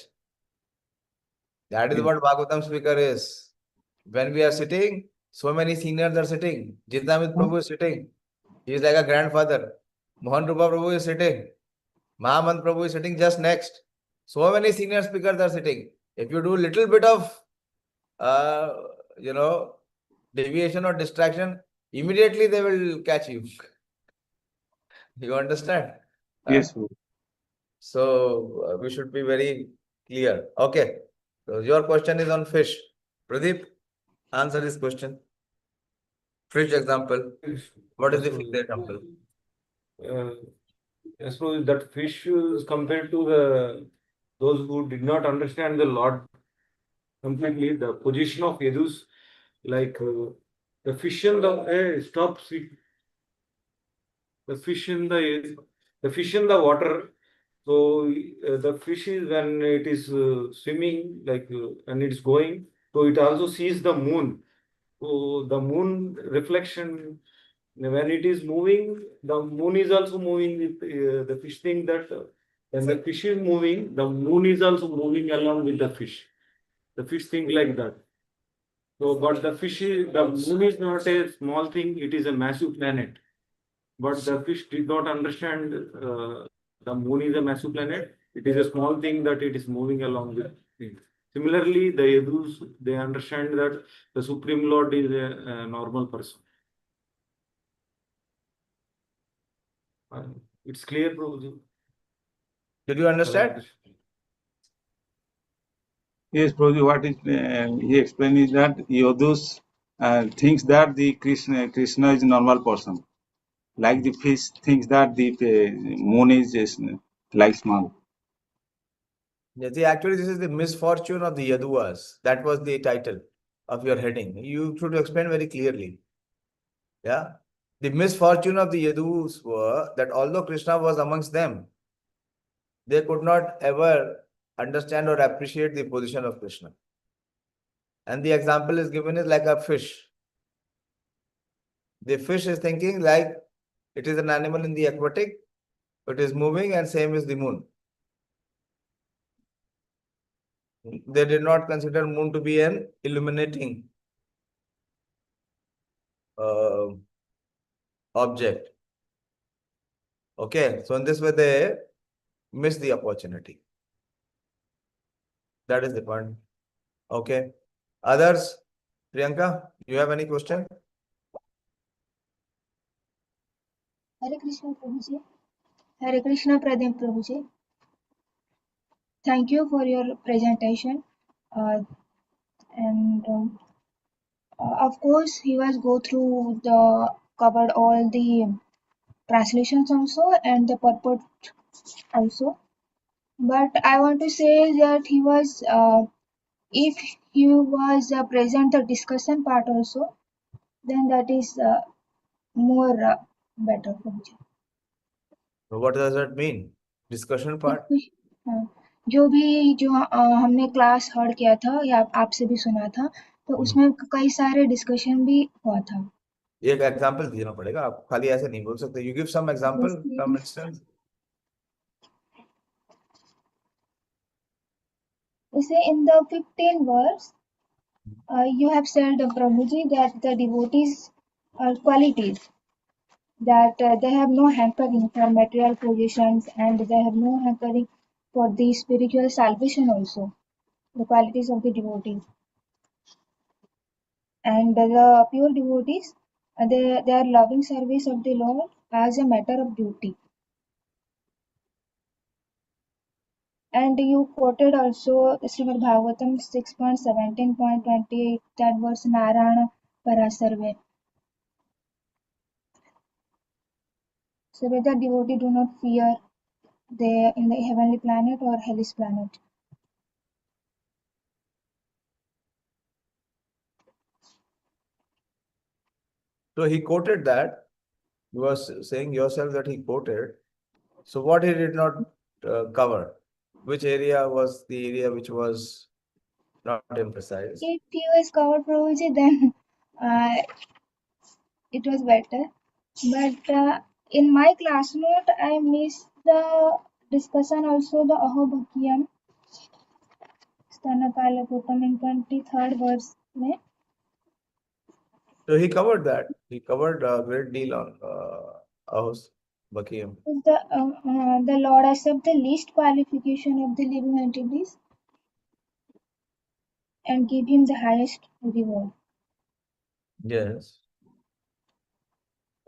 That is Yes. what Bhagavatam speaker is. When we are sitting, so many seniors are sitting. Jitnamit Prabhu is sitting. He is like a grandfather. Mohan Rupa Prabhu is sitting. Mahamant Prabhu is sitting just next. So many senior speakers are sitting. If you do little bit of, uh, deviation or distraction, immediately they will catch you. You understand? Yes. So we should be very clear. Okay. So your question is on fish. Pradeep, answer this question. Fish example. What is the fish example? Yes, so that fish is compared to those who did not understand the Lord completely, the position of Yadus, like the fish in the stop see, the fish in the water. So the fish is when it is swimming, like and it's going. So it also sees the moon. So the moon reflection, when it is moving, the moon is also moving with the fish thing that when the fish is moving, the moon is also moving along with the fish. The fish think like that. So, but the moon is not a small thing, it is a massive planet. But the fish did not understand the moon is a massive planet. It is a small thing that it is moving along with it. Similarly, the Yadus, they understand that the Supreme Lord is a normal person. It's clear, Prabhuji. Did you understand? Yes, Prabhuji, what is he explained is that Yodus thinks that the Krishna is a normal person, like the fish thinks that the moon is just, like small. Yes, actually, this is the misfortune of the Yaduas. That was the title of your heading. You should explain very clearly. Yeah. The misfortune of the Yadus were that although Krishna was amongst them, they could not ever understand or appreciate the position of Krishna. And the example is given is like a fish. The fish is thinking like it is an animal in the aquatic, it is moving, and same is the moon. They did not consider moon to be an illuminating object. Okay, so in this way they miss the opportunity. That is the point. Okay. Others? Priyanka, you have any question? Hare Krishna Prabhuji. Hare Krishna Pradeep Prabhuji. Thank you for your presentation. And of course, he was go through covered all the translations also and the purport also. But I want to say that he was, if he was present the discussion part also, then that is more better Prabhuji. What does that mean? Discussion part? हाँ, जो हमने class heard किया था या आपसे भी सुना था तो उसमें कई सारे डिस्कशन भी हुआ था एक एग्जांपल देना पड़ेगा आप खाली ऐसे नहीं बोल सकते you give some example some instance इसे in the 15th verse you have said Prabhuji that the devotees are qualities that they have no hankering for material positions and they have no hankering for the spiritual salvation also the qualities of the devotees and the pure devotees they are loving service of the Lord as a matter of duty. And you quoted also Srimad Bhagavatam 6.17.28 that verse Narayana Parasarve. So whether devotee do not fear they in the heavenly planet or hellish planet. So he quoted that. You were saying yourself that he quoted. So what he did not cover? Which area was the area which was not emphasized? If he was covered Prabhuji, then it was better. But in my class note, I missed the discussion also the Ahobhakyam Stanakalaputam in 23rd verse. Mein. So he covered that. He covered a great deal on Ahos Bakiyam. The Lord accept the least qualification of the living entities and give him the highest reward. Yes.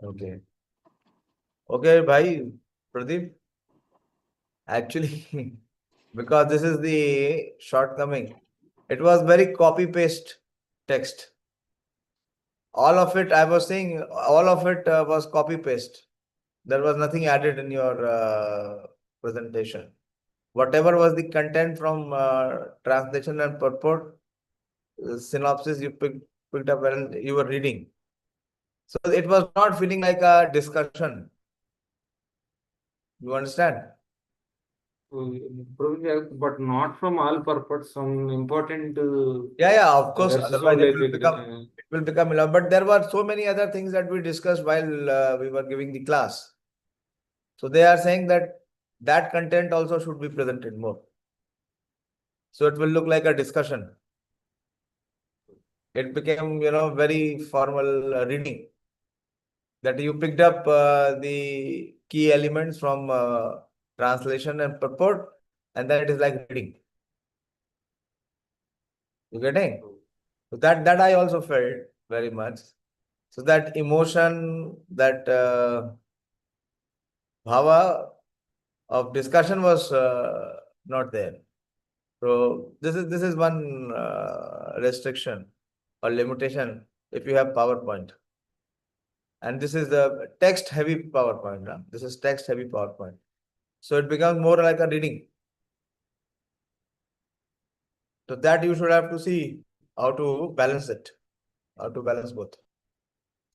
Okay. Okay, bhai, Pradeep. Actually, because this is the shortcoming, it was very copy-paste text. All of it, I was saying, all of it was copy-paste. There was nothing added in your presentation. Whatever was the content from translation and purport, synopsis you picked up and you were reading. So it was not feeling like a discussion. You understand? Probably, but not from all purpose. Some important Yeah, of course. verses Otherwise, only it will become 11. But there were so many other things that we discussed while we were giving the class. So they are saying that that content also should be presented more. So it will look like a discussion. It became, very formal reading. That you picked up the key elements from translation and purport, and then it is like reading. You getting? So that I also felt very much. So that emotion, that bhava of discussion was not there. So this is one restriction or limitation if you have PowerPoint. And this is the text heavy PowerPoint. Huh? This is text heavy PowerPoint. So it becomes more like a reading. So that you should have to see how to balance it, how to balance both.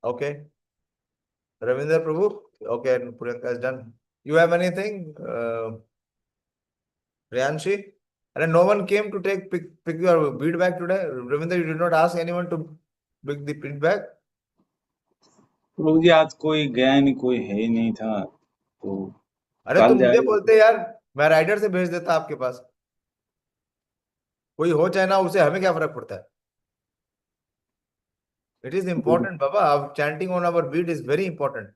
Okay. Ravinder Prabhu. Okay, and Priyanka is done. You have anything, Priyanshi? And no one came to pick your feedback today. Ravinder, you did not ask anyone to pick the feedback. प्रभु जी आज कोई गया नहीं, कोई है ही नहीं था, तो अरे कल तुम मुझे जाएगा। बोलते यार, मैं राइडर से भेज देता आपके पास। कोई हो चाहे ना, उसे हमें क्या फर्क पड़ता है? It is important, Baba. Chanting on our beat is very important.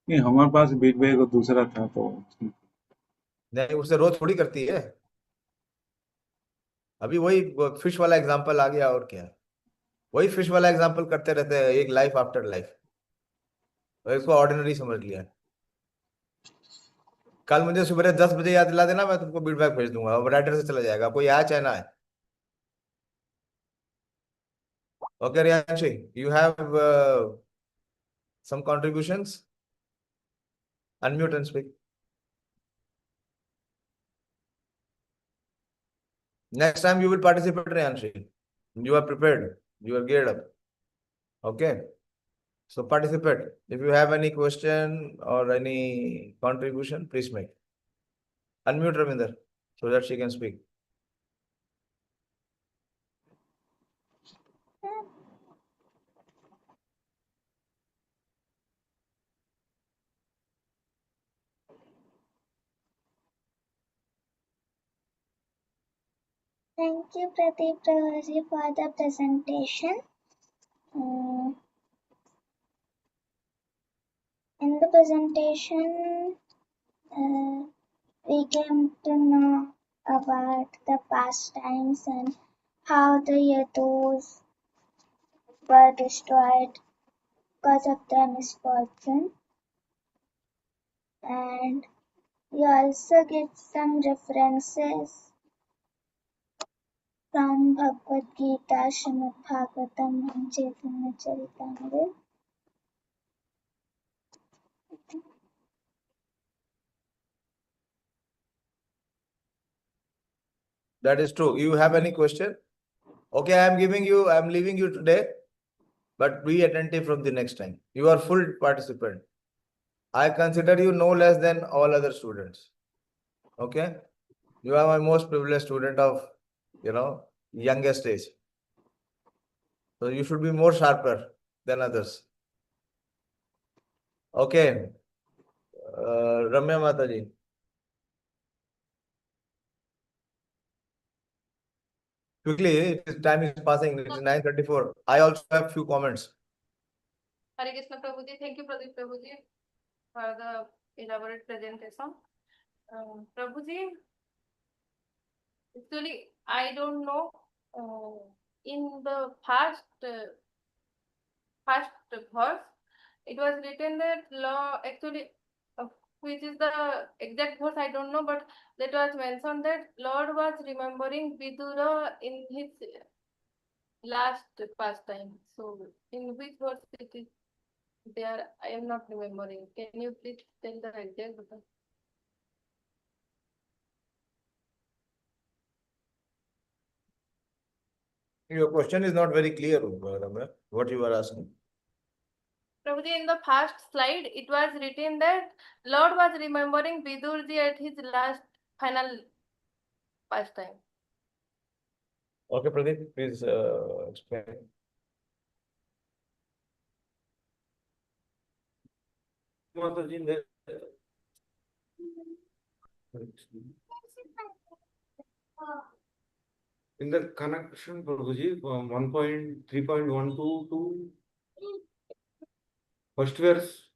नहीं, हमारे पास बीट बैग दूसरा था, तो नहीं, उससे रोज थोड़ी करती है. अभी वही फिश वाला एग्जांपल आ गया, और क्या. वही फिश वाला एग्जांपल करते रहते हैं, एक लाइफ आफ्टर लाइफ. इसको ऑर्डिनरी समझ लिया. कल मुझे सुबह 10 बजे याद दिला देना, मैं तुमको फीडबैक भेज दूंगा, और राइटर से चला जाएगा, कोई आया चाहे ना आए. Okay, Riyanshi, you have some contributions? Unmute and speak. Next time you will participate, Riyanshi. You are prepared. You are geared up. Okay. So participate. If you have any question or any contribution, please make. Unmute Ravinder so that she can speak. Thank you, Pradeep Prabhu, for the presentation. In the presentation, we came to know about the pastimes and how the Yadus were destroyed because of their misfortune. And you also give some references from Bhagavad Gita, Srimad Bhagavatam, and Chaitanya Charitamrita. That is true. You have any question? Okay, I am leaving you today, but be attentive from the next time. You are full participant. I consider you no less than all other students. Okay? You are my most privileged student of, youngest age. So you should be more sharper than others. Okay. Ramya Mataji. Quickly, time is passing. It is 9:34. I also have few comments. Hare Krishna Prabhuji. Thank you, Pradeep Prabhuji, for the elaborate presentation. Prabhuji, actually, I don't know. In the first verse, it was written that law actually, which is the exact verse I don't know, but that was mentioned that Lord was remembering Vidura in his last pastime. So, in which verse it is there? I am not remembering. Can you please tell the exact verse? Your question is not very clear, Ramya, what you are asking. Prabhuji, in the first slide, it was written that Lord was remembering Vidurji at his last final pastime. Okay, Pradeep, please explain. Mataji, in the connection, Prabhuji, 1.3.12 to first verse.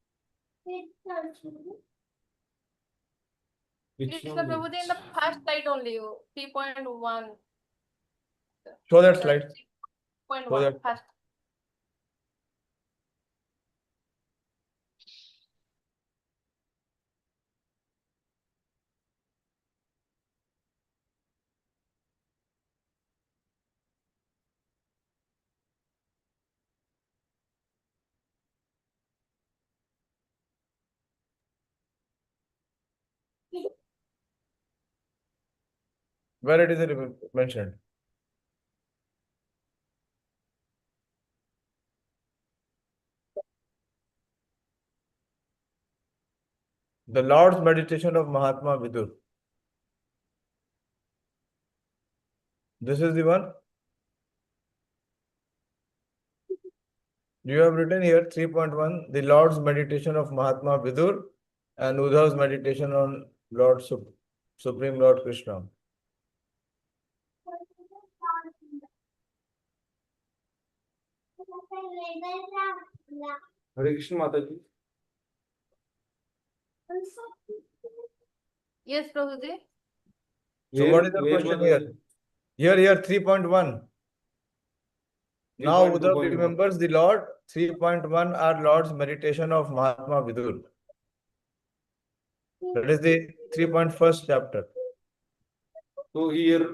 Which Krishna one? Prabhuji in the first slide only, 3.1. Show that slide. 3.1, Show that. first. Where it is mentioned? The Lord's meditation of Mahatma Vidur. This is the one. You have written here 3.1, the Lord's meditation of Mahatma Vidur and Uddhav's meditation on Lord Supreme Lord Krishna. Hare Krishna Mataji. Yes, Prabhuji. So what is the question here? Here 3.1. Now Uddhav remembers the Lord. 3.1 are Lord's meditation of Mahatma Vidur. That is the 3.1st chapter. So here,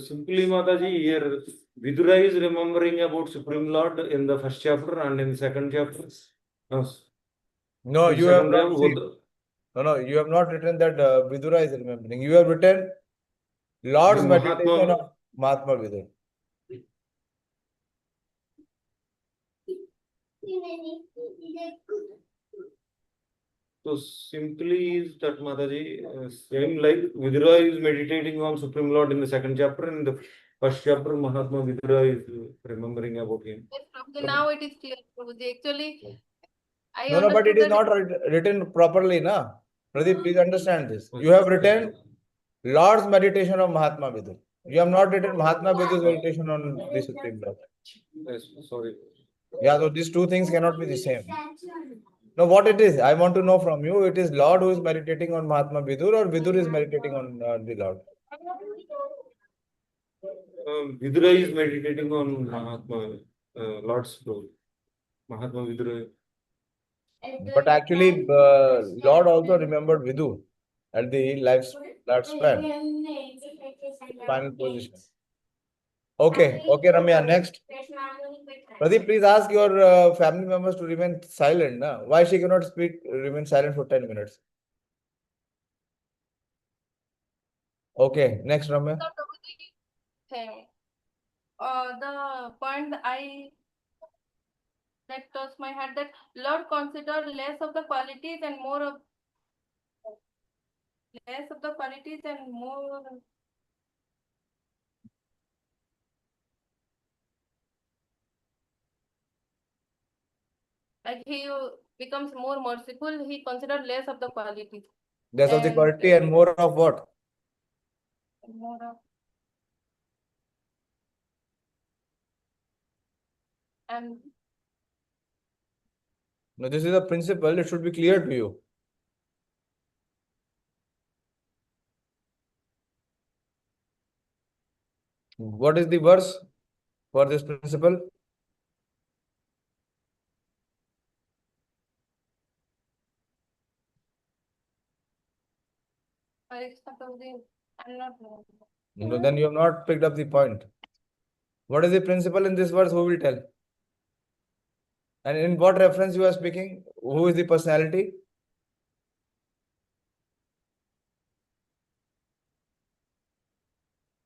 simply Mataji, here Vidura is remembering about Supreme Lord in the first chapter and in the second chapter. No, you have not seen. No, you have not written that Vidura is remembering. You have written Lord's meditation of Mahatma Vidur. So simply is that Mataji, same like Vidura is meditating on Supreme Lord in the second chapter, and in the first chapter Mahatma Vidura is remembering about him. Yes, Prabhuji. Now it is clear, Prabhuji. Actually, I No, but it is understood not written properly, na? Pradeep, please understand this. You have written Lord's meditation of Mahatma Vidur. You have not written Mahatma Vidur's meditation on the Supreme Lord. Yes, sorry. Yeah, so these two things cannot be the same. No, what it is, I want to know from you, it is Lord who is meditating on Mahatma Vidur or Vidur is meditating on the Lord? Vidura is meditating on Mahatma, Lord's role. Mahatma Vidura. But actually, Lord also remembered Vidu at the lifespan, final position. Okay, Ramya, next. Pradeep, please ask your family members to remain silent. Na? Why she cannot speak, remain silent for 10 minutes? Okay, next, Ramya. The point that touched my heart, that Lord considered less of the qualities and more of like he becomes more merciful. He considered less of the qualities. Less of the quality and more of what? More of and No, this is a principle. It should be clear to you. What is the verse for this principle? I'm not knowing. No, then you have not picked up the point. What is the principle in this verse? Who will tell? And in what reference you are speaking? Who is the personality?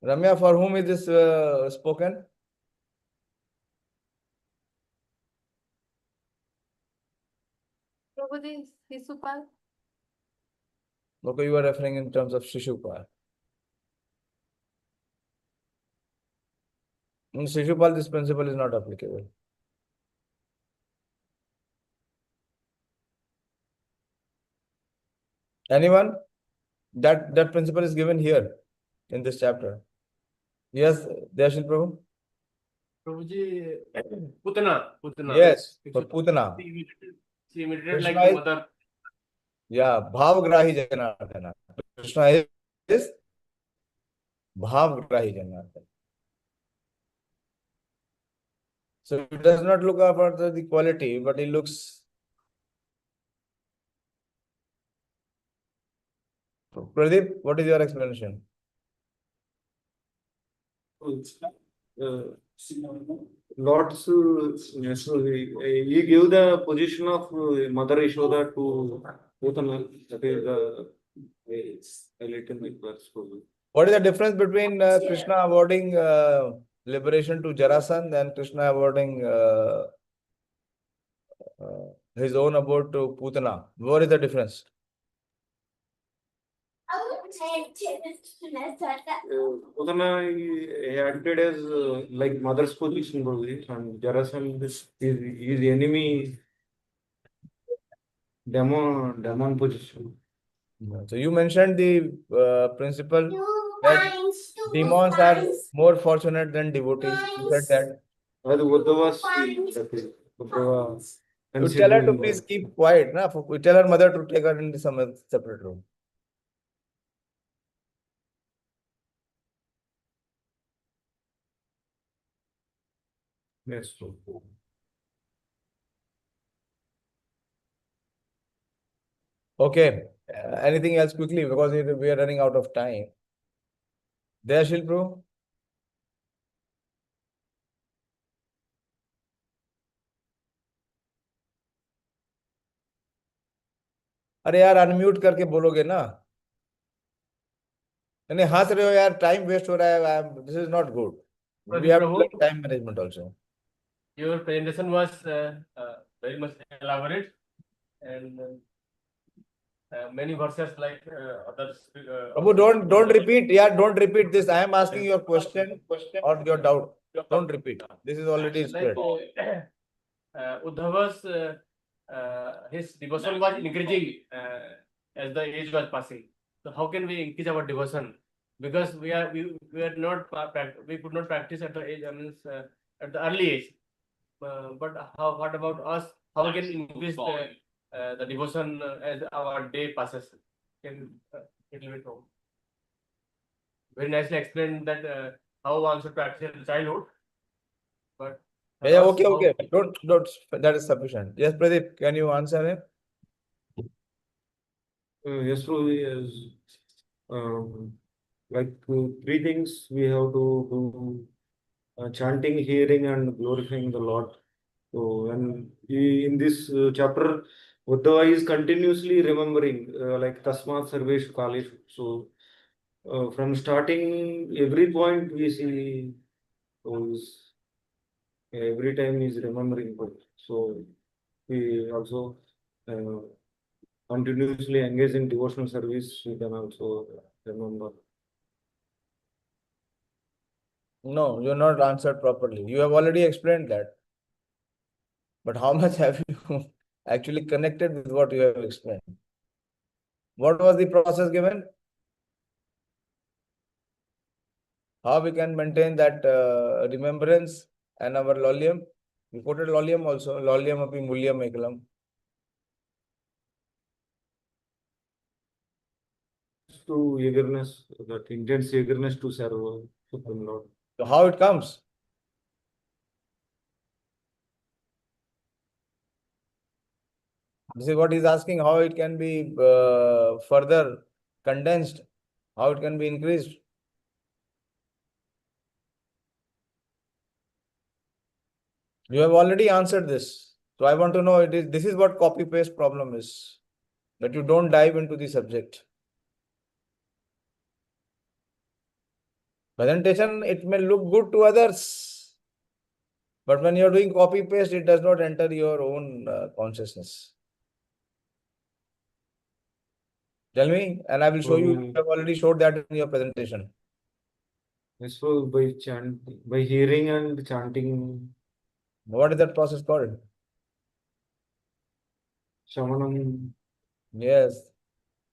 Ramya, for whom is this spoken? Prabhuji, Hisupal. Okay, you are referring in terms of Shishupal. In Shishupal, this principle is not applicable. Anyone? That principle is given here in this chapter. Yes, Dayashil Prabhu? Prabhuji, Putana. Yes, for Putana. She imitated like Krishna is, mother. yeah, Bhavgrahi Janardana. Krishna is Bhavgrahi Janardana. So it does not look after the quality, but it looks. Pradeep, what is your explanation? Lord's, so he gave the position of Mother Yashoda to Putana. That is a little bit verse. What is the difference between Krishna awarding liberation to Jarasandh and Krishna awarding his own abode to Putana? What is the difference? Putana, he acted as like mother's position, probably, and Jarasandh is his enemy, demon position. So you mentioned the principle that demons are more fortunate than devotees. You said that. That Uddhava You tell her to considering please keep quiet. Na? You tell her mother to take her in some separate room. yes, true. Okay. Anything else quickly because we are running out of time. Dayashil Prabhu? अरे यार unmute करके बोलोगे ना नहीं हंस रहे हो यार टाइम वेस्ट हो रहा है this is not good we have to learn time management also Your presentation was very much elaborate and many verses like others. Prabhu don't repeat yeah don't repeat this I am asking your question or your doubt don't repeat this is already spread Uddhava's his devotion was increasing as the age was passing. So how can we increase our devotion? Because we are not we could not practice at the age at the early age. But what about us? How we can increase the devotion as our day passes? Can it will be wrong. Very nicely explained that how one should practice in childhood. But yeah okay don't that is sufficient yes Pradeep can you answer him Yes, true. Yes. Like three things we have to do: chanting, hearing, and glorifying the Lord. So, when in this chapter, Uddhava is continuously remembering, like Tasmat Sarveshu Kaleshu. So, from starting, every point we see, is every time he is remembering. So, we also continuously engage in devotional service. We can also remember. no you're not answered properly you have already explained that but how much have you actually connected with what you have explained what was the process given how we can maintain that remembrance and our lolium. We quoted lolium also. Lolium api mulyam ekalam. To eagerness, that intense eagerness to serve Supreme Lord. So how it comes? This is what he's asking, how it can be further condensed, how it can be increased. You have already answered this. So I want to know this is what copy paste problem is. That you don't dive into the subject. Presentation, it may look good to others. But when you're doing copy paste, it does not enter your own consciousness. Tell me, and I will show you. You have already showed that in your presentation. Yes, Prabhu, by hearing and chanting, What is that process called? Shamanam. Yes.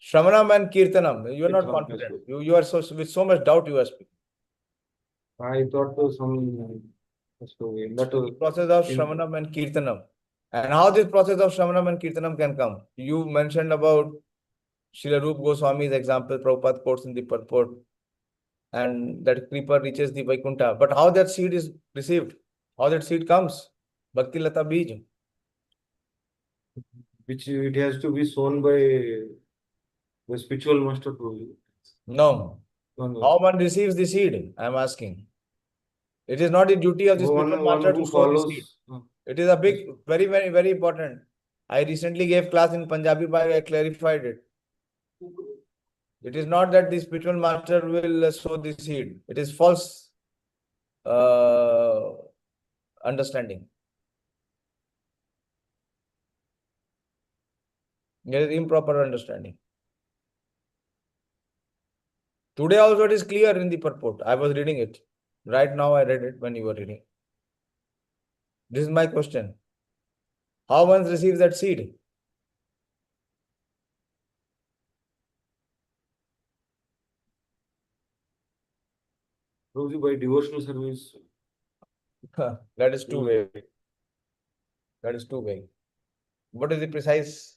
Shravanam and Kirtanam. You are not Kirtanam, yes, confident. You are so with so much doubt you are speaking. I thought to some that The process of Shravanam and Kirtanam. And how this process of Shravanam and Kirtanam can come? You mentioned about Srila Rupa Goswami's example, Prabhupada quotes in the purport, and that creeper reaches the Vaikuntha. But how that seed is received? How that seed comes? Bhakti Lata Bij. which it has to be sown by the spiritual master Prabhu. No. How one receives the seed? I am asking. It is not the duty of the spiritual master to sow the seed. It is a big, very, very, very important. I recently gave class in Punjabi, but I clarified it. It is not that the spiritual master will sow the seed. It is false understanding. It is improper understanding. Today also it is clear in the purport. I was reading it. Right now I read it when you were reading. This is my question. How one receives that seed? Prabhuji, by devotional service. That is too vague. That is too vague. What is the precise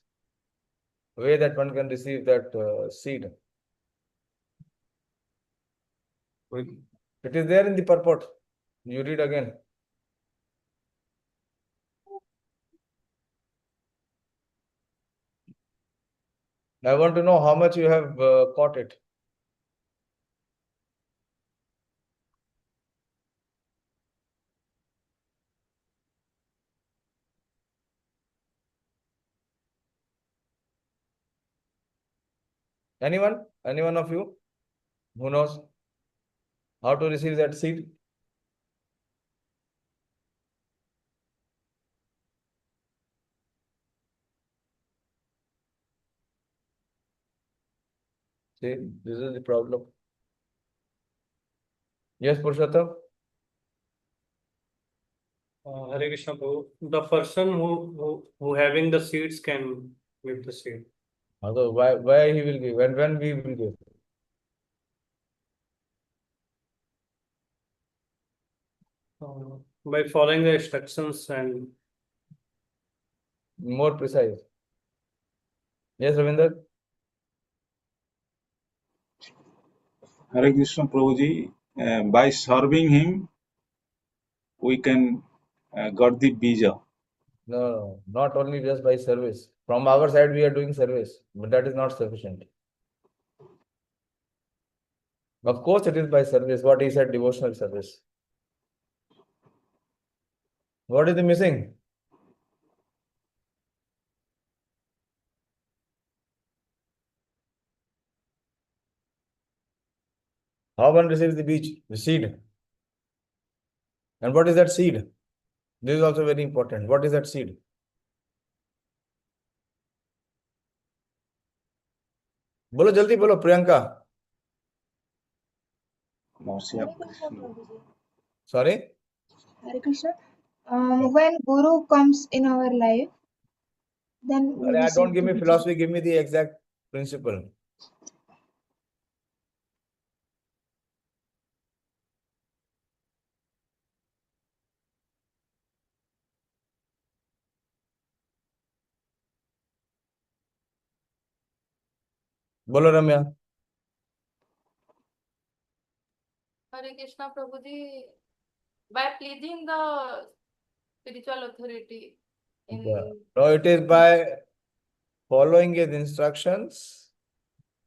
way that one can receive that seed? It is there in the purport. You read again. I want to know how much you have caught it. Anyone? Any one of you who knows how to receive that seed? See, this is the problem. Yes, Purushottam? Hare Krishna Prabhu. The person who having the seeds can give the seed. Although why he will give? When we will give? By following the instructions and More precise. Yes, Ravinder? Hare Krishna Prabhuji, by serving him, we can got the bija. No, not only just by service. From our side, we are doing service, but that is not sufficient. Of course, it is by service. What he said, devotional service. What is the missing? How one receives the beach, the seed. And what is that seed? This is also very important. What is that seed? Bolo jaldi bolo, Priyanka. Mercy of Hare Krishna, Krishna. Prabhuji. Sorry? Hare Krishna. When Guru comes in our life, then we Don't receive give the me bija. philosophy, give me the exact principle. Bolo Ramya. Hare Krishna Prabhuji, by pleasing the spiritual authority in No, it is by following his instructions,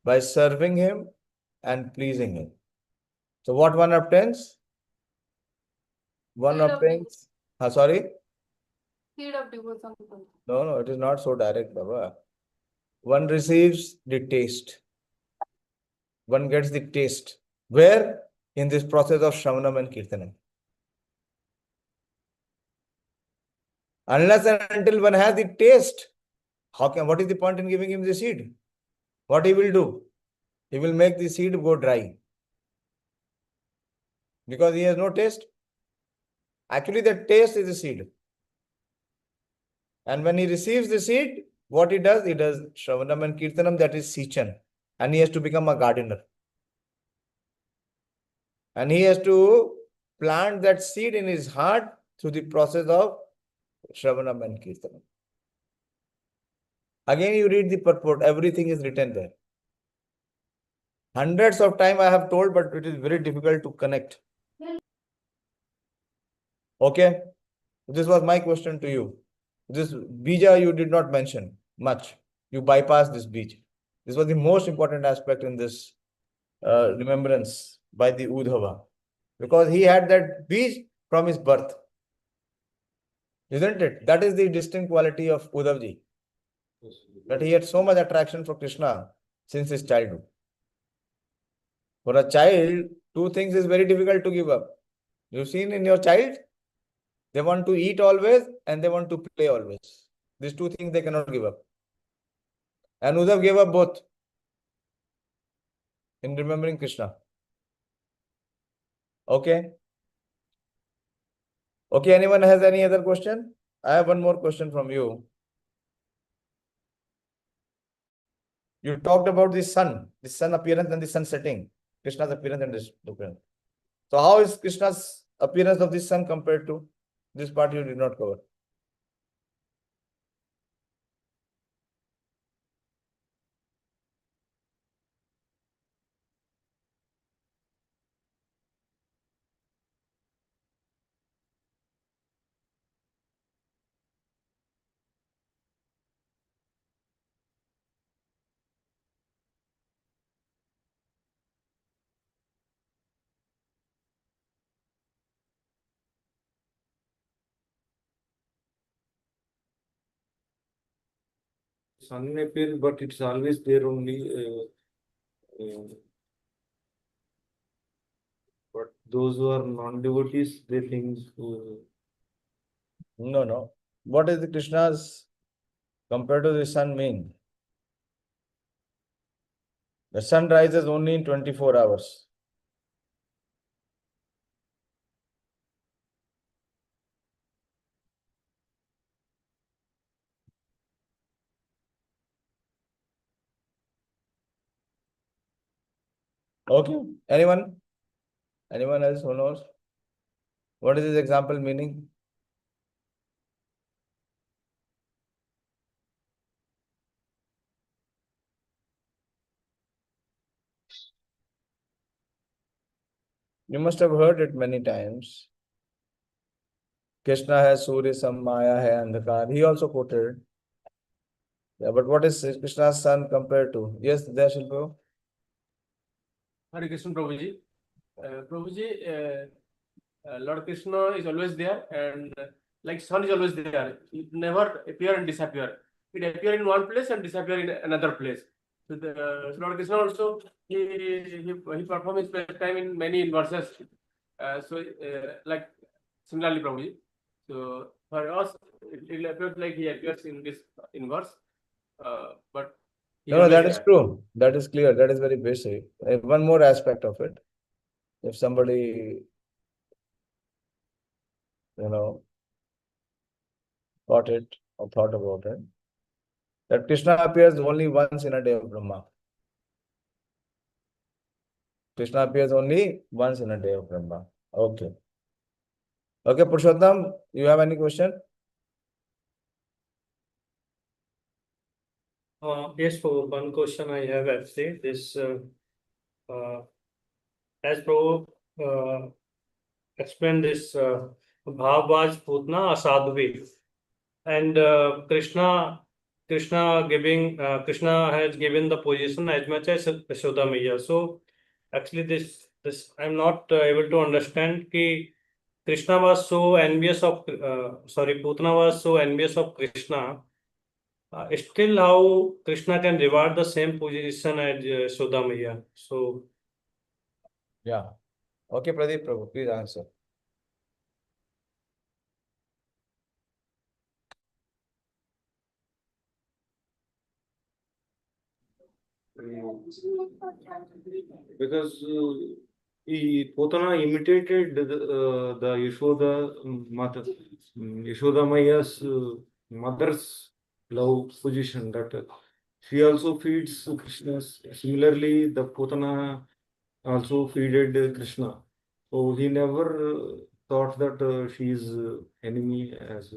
by serving him and pleasing him. So what one obtains? One Seed of obtains. Sorry? seed of devotion. No, it is not so direct, Baba. One receives the taste. One gets the taste. Where? In this process of Shravanam and Kirtanam. Unless and until one has the taste, what is the point in giving him the seed? What he will do? He will make the seed go dry. Because he has no taste. Actually, the taste is the seed. And when he receives the seed, what he does Shravanam and Kirtanam, that is Sichan. And he has to become a gardener. And he has to plant that seed in his heart through the process of Shravanam and Kirtanam. Again, you read the purport, everything is written there. Hundreds of times I have told, but it is very difficult to connect. Okay? This was my question to you. This bija you did not mention much. You bypassed this bij. This was the most important aspect in this remembrance by the Udhava. Because he had that bij from his birth. Isn't it? That is the distinct quality of Udhavji. That he had so much attraction for Krishna since his childhood. For a child, two things is very difficult to give up. You've seen in your child, they want to eat always and they want to play always. These two things they cannot give up. And Uddhav gave up both in remembering Krishna. Okay? Okay, anyone has any other question? I have one more question from you. You talked about the sun appearance and the sun setting. Krishna's appearance and this appearance. So how is Krishna's appearance of the sun compared to this part you did not cover? Sun appears, but it's always there only. But those who are non-devotees, they think. No. What is the Krishna's compared to the sun mean? The sun rises only in 24 hours. Okay. Anyone? Anyone else who knows? What is this example meaning? You must have heard it many times. Krishna has Surya Sammaya hai Andhakar. He also quoted. Yeah, but what is Krishna's sun compared to? Yes, there Shilpa. Hare Krishna Prabhuji. Prabhuji, Lord Krishna is always there, and like sun is always there. It never appear and disappear. It appear in one place and disappear in another place. So Lord Krishna also he performs his pastime in many verses. Like similarly, Prabhuji. So for us, it appears like he appears in this inverse, but he No, always that is there. true. That is clear. That is very basic. One more aspect of it. If somebody, got it or thought about it, that Krishna appears only once in a day of Brahma. Krishna appears only once in a day of Brahma. Okay. Okay, Purushottam, you have any question? Yes, for one question I have actually this as Prabhu explained this Bhavvaj Putna Asadhvi and Krishna has given the position as much as Yashoda Maiya. So actually this I'm not able to understand ki Krishna was so envious of Putna was so envious of Krishna. Still, how Krishna can reward the same position as Yashoda Maiya. So, Yeah. Okay, Pradeep Prabhu, please answer. Because Putana imitated the Yashoda mother, Yashoda Maiya's mother's love position, that she also feeds Krishna. Similarly, the Putana also feeded Krishna. So he never thought that she is enemy as.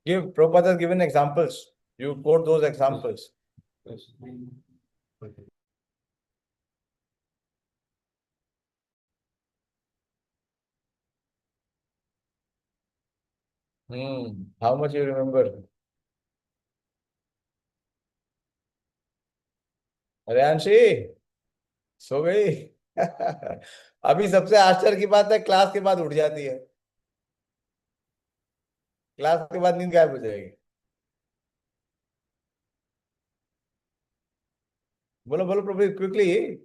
Prabhupada has given examples. You quote those examples. Yes. How much you remember? अरे अंशी सो गई अभी सबसे आश्चर्य की बात है, class के बाद उठ जाती है, क्लास के बाद नींद गायब हो जाएगी। बोलो बोलो प्रभु, quickly.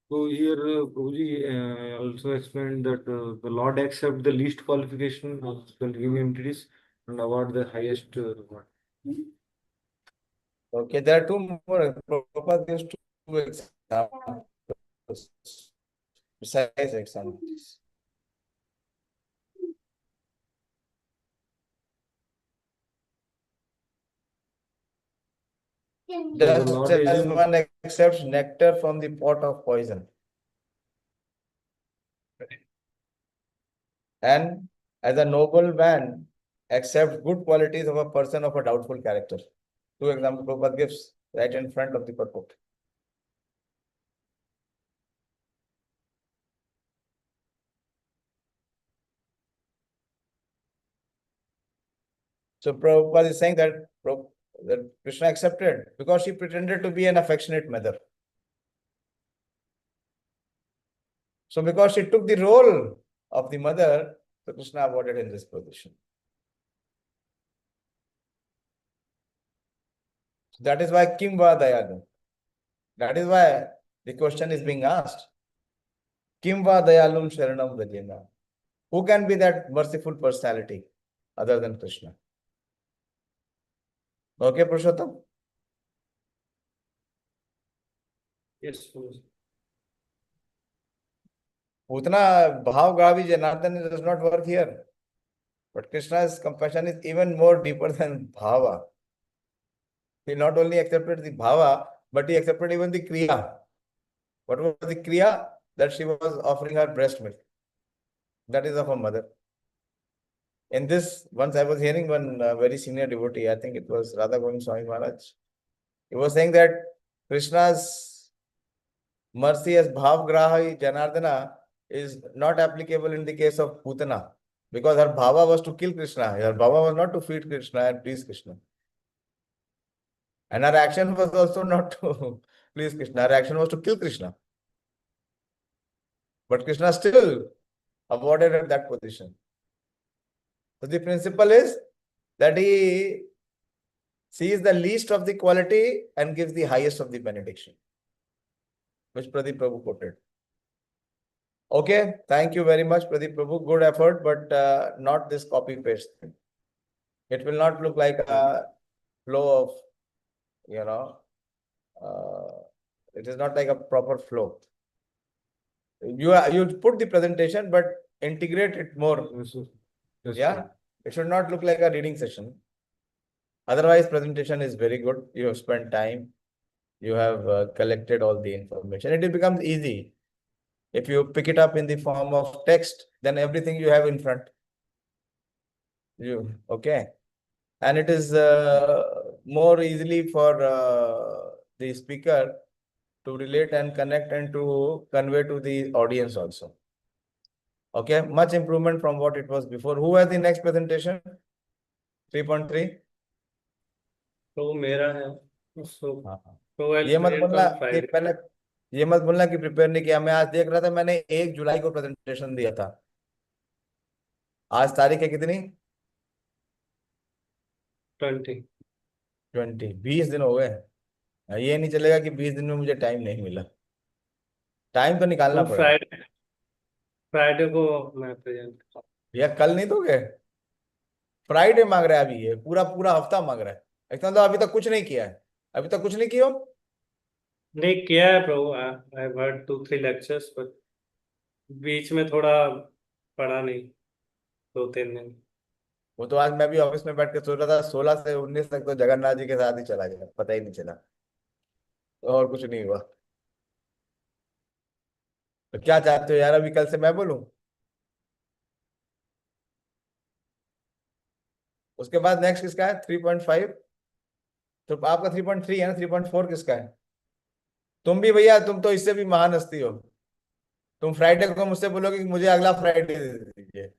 So here, Prabhuji also explained that the Lord accept the least qualification of the living entities and award the highest reward. Okay, there are two more. Prabhupada gives two examples, precise examples. Just as one accepts nectar from the pot of poison, and as a noble man accepts good qualities of a person of a doubtful character. Two examples Prabhupada gives right in front of the purport. So Prabhupada is saying that Krishna accepted because she pretended to be an affectionate mother. So because she took the role of the mother, so Krishna awarded in this position. That is why Kim va dayalu. That is why the question is being asked. Kim va dayalum sharanam vrajena. Who can be that merciful personality other than Krishna? Okay, Purushottam? Yes, Prabhuji. Utna bhav gavi Janardhan does not work here. But Krishna's compassion is even more deeper than bhava. He not only accepted the bhava, but he accepted even the kriya. What was the kriya? That she was offering her breast milk. That is of her mother. In this, once I was hearing one very senior devotee, I think it was Radha Govind Swami Maharaj. He was saying that Krishna's mercy as bhav grahi Janardana is not applicable in the case of Putana, because her bhava was to kill Krishna. Her bhava was not to feed Krishna and please Krishna. And her action was also not to please Krishna. Her action was to kill Krishna. But Krishna still awarded her that position. So the principle is that he sees the least of the quality and gives the highest of the benediction, which Pradeep Prabhu quoted. Okay, thank you very much, Pradeep Prabhu. Good effort, but not this copy paste thing. It will not look like a flow of, it is not like a proper flow. You put the presentation, but integrate it more. Yes, sir. Yes, Yeah, sir. it should not look like a reading session. Otherwise, presentation is very good. You have spent time. You have collected all the information. It becomes easy. If you pick it up in the form of text, then everything you have in front. Okay. And it is more easily for the speaker to relate and connect and to convey to the audience also. Okay, much improvement from what it was before. Who has the next presentation? 3.3. तो मेरा है ये मत बोलना कि पहले ये मत बोलना कि प्रिपेयर नहीं किया। मैं आज देख रहा था, मैंने 1 जुलाई को प्रेजेंटेशन दिया था। आज तारीख है कितनी? 20। 20 दिन हो गए। ये नहीं चलेगा कि 20 दिन में मुझे टाइम नहीं मिला। टाइम तो निकालना तो पड़ेगा। फ्राइडे को मैं प्रेजेंट। भैया कल नहीं दोगे? फ्राइडे मांग रहा है अभी, ये पूरा पूरा हफ्ता मांग रहा है। इतना तो अभी तक कुछ नहीं किया है। अभी तक कुछ नहीं किया हो? नहीं किया है प्रभु, आई हर्ड 2-3 लेक्चर्स, बट बीच में थोड़ा पढ़ा नहीं, 2-3 दिन। वो तो आज मैं भी ऑफिस में बैठ के सोच रहा था, 16 से 19 तक तो जगन्नाथ जी के साथ ही चला गया, पता ही नहीं चला। और कुछ नहीं हुआ। तो क्या चाहते हो यार, अभी कल से मैं बोलूं? उसके बाद नेक्स्ट किसका है? 3.5। तो आपका 3.3 है ना, 3.4 किसका है? तुम भी भैया, तुम तो इससे भी महान हस्ती हो। तुम फ्राइडे को मुझसे बोलोगे कि मुझे अगला फ्राइडे दे दीजिए।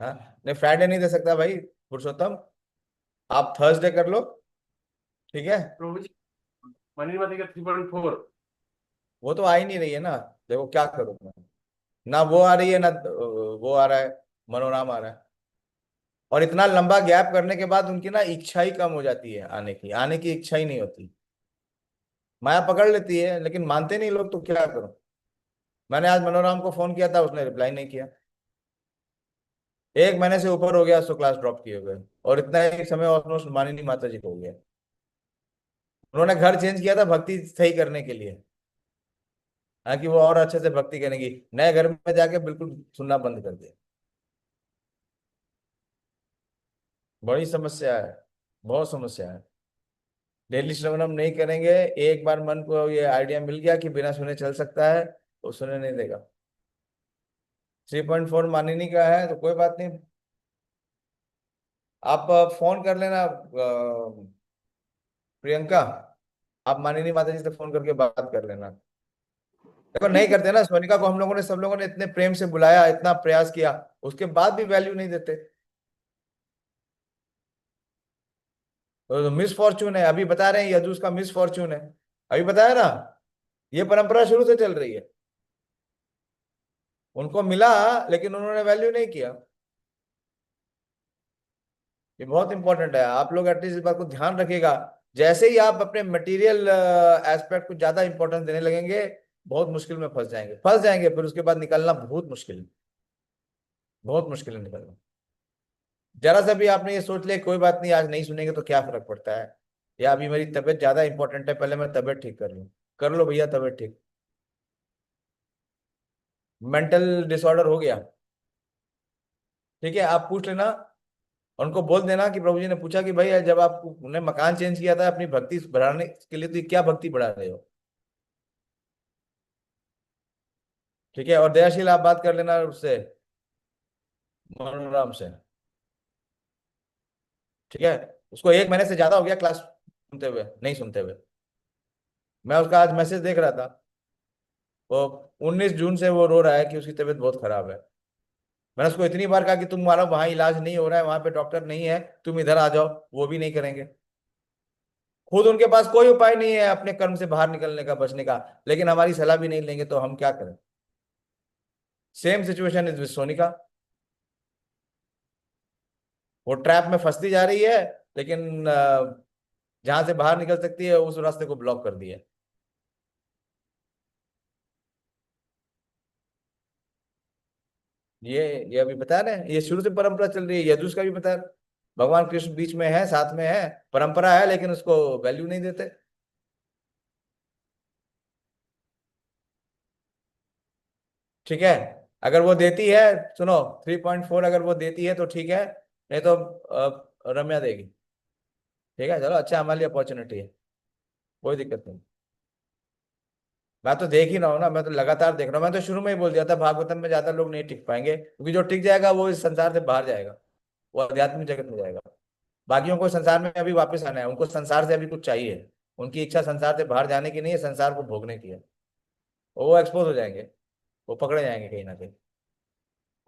हाँ, नहीं फ्राइडे नहीं दे सकता भाई पुरुषोत्तम। आप थर्सडे कर लो, ठीक है? प्रभु जी, मनी मती का 3.4। वो तो आ ही नहीं रही है ना। देखो क्या करूं मैं, ना वो आ रही है ना वो आ रहा है, मनोराम आ रहा है। और इतना लंबा गैप करने के बाद उनकी ना इच्छा ही कम हो जाती है, आने की इच्छा ही नहीं होती। माया पकड़ लेती है लेकिन मानते नहीं लोग, तो क्या करूं? मैंने आज मनोराम को फोन किया था, उसने रिप्लाई नहीं किया। 1 महीने से ऊपर हो गया उसको क्लास ड्रॉप किए हुए, और इतना ही समय ऑलमोस्ट मानिनी माता जी को हो गया। उन्होंने घर चेंज किया था भक्ति सही करने के लिए, ताकि वो और अच्छे से भक्ति करेंगी। नए घर में जाके बिल्कुल सुनना बंद कर दिया। बड़ी समस्या है, बहुत समस्या है। डेली श्रवणम नहीं करेंगे। एक बार मन को ये आइडिया मिल गया कि बिना सुने चल सकता है, तो सुने नहीं देगा। 3.4 मानिनी का है तो कोई बात नहीं। आप फोन कर लेना प्रियंका, आप मानिनी माता जी से फोन करके बात कर लेना। देखो नहीं ठीक है। करते ना, सोनिका को हम लोगों ने, सब लोगों ने इतने प्रेम से बुलाया, इतना प्रयास किया, उसके बाद भी वैल्यू नहीं देते। तो मिस फॉर्चून है, अभी बता रहे हैं यजुस का मिस फॉर्चून है। अभी बताया ना, ये परंपरा शुरू से चल रही है। उनको मिला लेकिन उन्होंने वैल्यू नहीं किया। ये बहुत इंपॉर्टेंट है, आप लोग एटलीस्ट इस बात को ध्यान रखिएगा। जैसे ही आप अपने मटेरियल एस्पेक्ट को ज्यादा इंपॉर्टेंस देने लगेंगे, बहुत मुश्किल में फंस जाएंगे, फिर उसके बाद निकलना बहुत मुश्किल है। बहुत मुश्किल है निकलना। जरा सा भी आपने ये सोच लिया कोई बात नहीं आज नहीं सुनेंगे तो क्या फर्क पड़ता है, या अभी मेरी तबीयत ज्यादा इंपॉर्टेंट है, पहले मैं तबीयत ठीक कर लूं। कर लो भैया तबीयत ठीक। मेंटल डिसऑर्डर हो गया, ठीक है, आप पूछ लेना। उनको बोल देना कि प्रभु जी ने पूछा कि भाई जब आपने मकान चेंज किया था अपनी भक्ति बढ़ाने के लिए, तो ये क्या भक्ति बढ़ा रहे हो? ठीक है, और दयाशील आप बात कर लेना उससे, मनोराम से। ठीक है, उसको 1 महीने से ज्यादा हो गया क्लास सुनते हुए, नहीं सुनते हुए। मैं उसका आज मैसेज देख रहा था, वो 19 जून से वो रो रहा है कि उसकी तबीयत बहुत खराब है। मैंने उसको इतनी बार कहा कि तुम मानो वहां इलाज नहीं हो रहा है, वहां पे डॉक्टर नहीं है, तुम इधर आ जाओ, वो भी नहीं करेंगे। खुद उनके पास कोई उपाय नहीं है अपने कर्म से बाहर निकलने का, बचने का, लेकिन हमारी सलाह भी नहीं लेंगे तो हम क्या करें? Same situation is with Sonika. वो ट्रैप में फंसती जा रही है, लेकिन जहां से बाहर निकल सकती है उस रास्ते को ब्लॉक कर दिया है। ये अभी बता रहे हैं, ये शुरू से परंपरा चल रही है, यजुष का भी बता रहे हैं। भगवान कृष्ण बीच में है, साथ में है, परंपरा है, लेकिन उसको वैल्यू नहीं देते। ठीक है, अगर वो देती है, सुनो, 3.4 अगर वो देती है तो ठीक है, नहीं तो रम्या देगी। ठीक है, चलो अच्छा, हमारे लिए अपॉर्चुनिटी है, कोई दिक्कत नहीं। मैं तो देख ही रहा हूँ ना, मैं तो लगातार देख रहा हूँ। मैं तो शुरू में ही बोल दिया था भागवतम में ज्यादा लोग नहीं टिक पाएंगे, क्योंकि जो टिक जाएगा वो इस संसार से बाहर जाएगा, वो आध्यात्मिक जगत में जाएगा। बाकियों को संसार में अभी वापस आना है, उनको संसार से अभी कुछ चाहिए। उनकी इच्छा संसार से बाहर जाने की नहीं है, संसार को भोगने की है। वो एक्सपोज हो जाएंगे, वो पकड़े जाएंगे कहीं ना कहीं।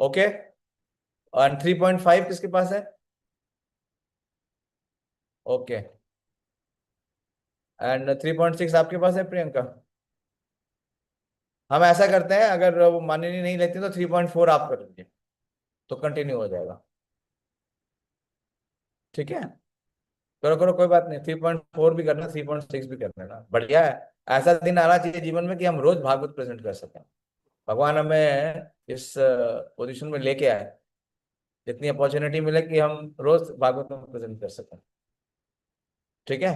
ओके, और 3.5 किसके पास है? ओके, एंड 3.6 आपके पास है प्रियंका? हम ऐसा करते हैं, अगर वो माननी नहीं लेती तो 3.4 आप कर लीजिए, तो कंटिन्यू हो जाएगा। ठीक है, करो करो, कोई बात नहीं, 3.4 भी करना, 3.6 भी कर लेना, बढ़िया है। ऐसा दिन आना चाहिए जीवन में कि हम रोज भागवत प्रेजेंट कर सकें। भगवान हमें इस पोजीशन में लेके आए, जितनी अपॉर्चुनिटी मिले कि हम रोज भागवत में प्रेजेंट कर सकें। ठीक है,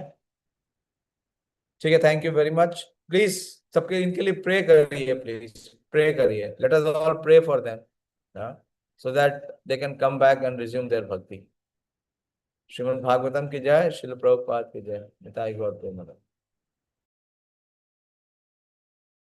ठीक है, thank you very much. Please सबके इनके लिए प्रे करिए, प्लीज प्रे करिए, let us all pray for them, so that they can come back and resume their bhakti. Shrimad Bhagavatam की जय, श्रील प्रभुपाद की जय, निताई गौर प्रेमानंद।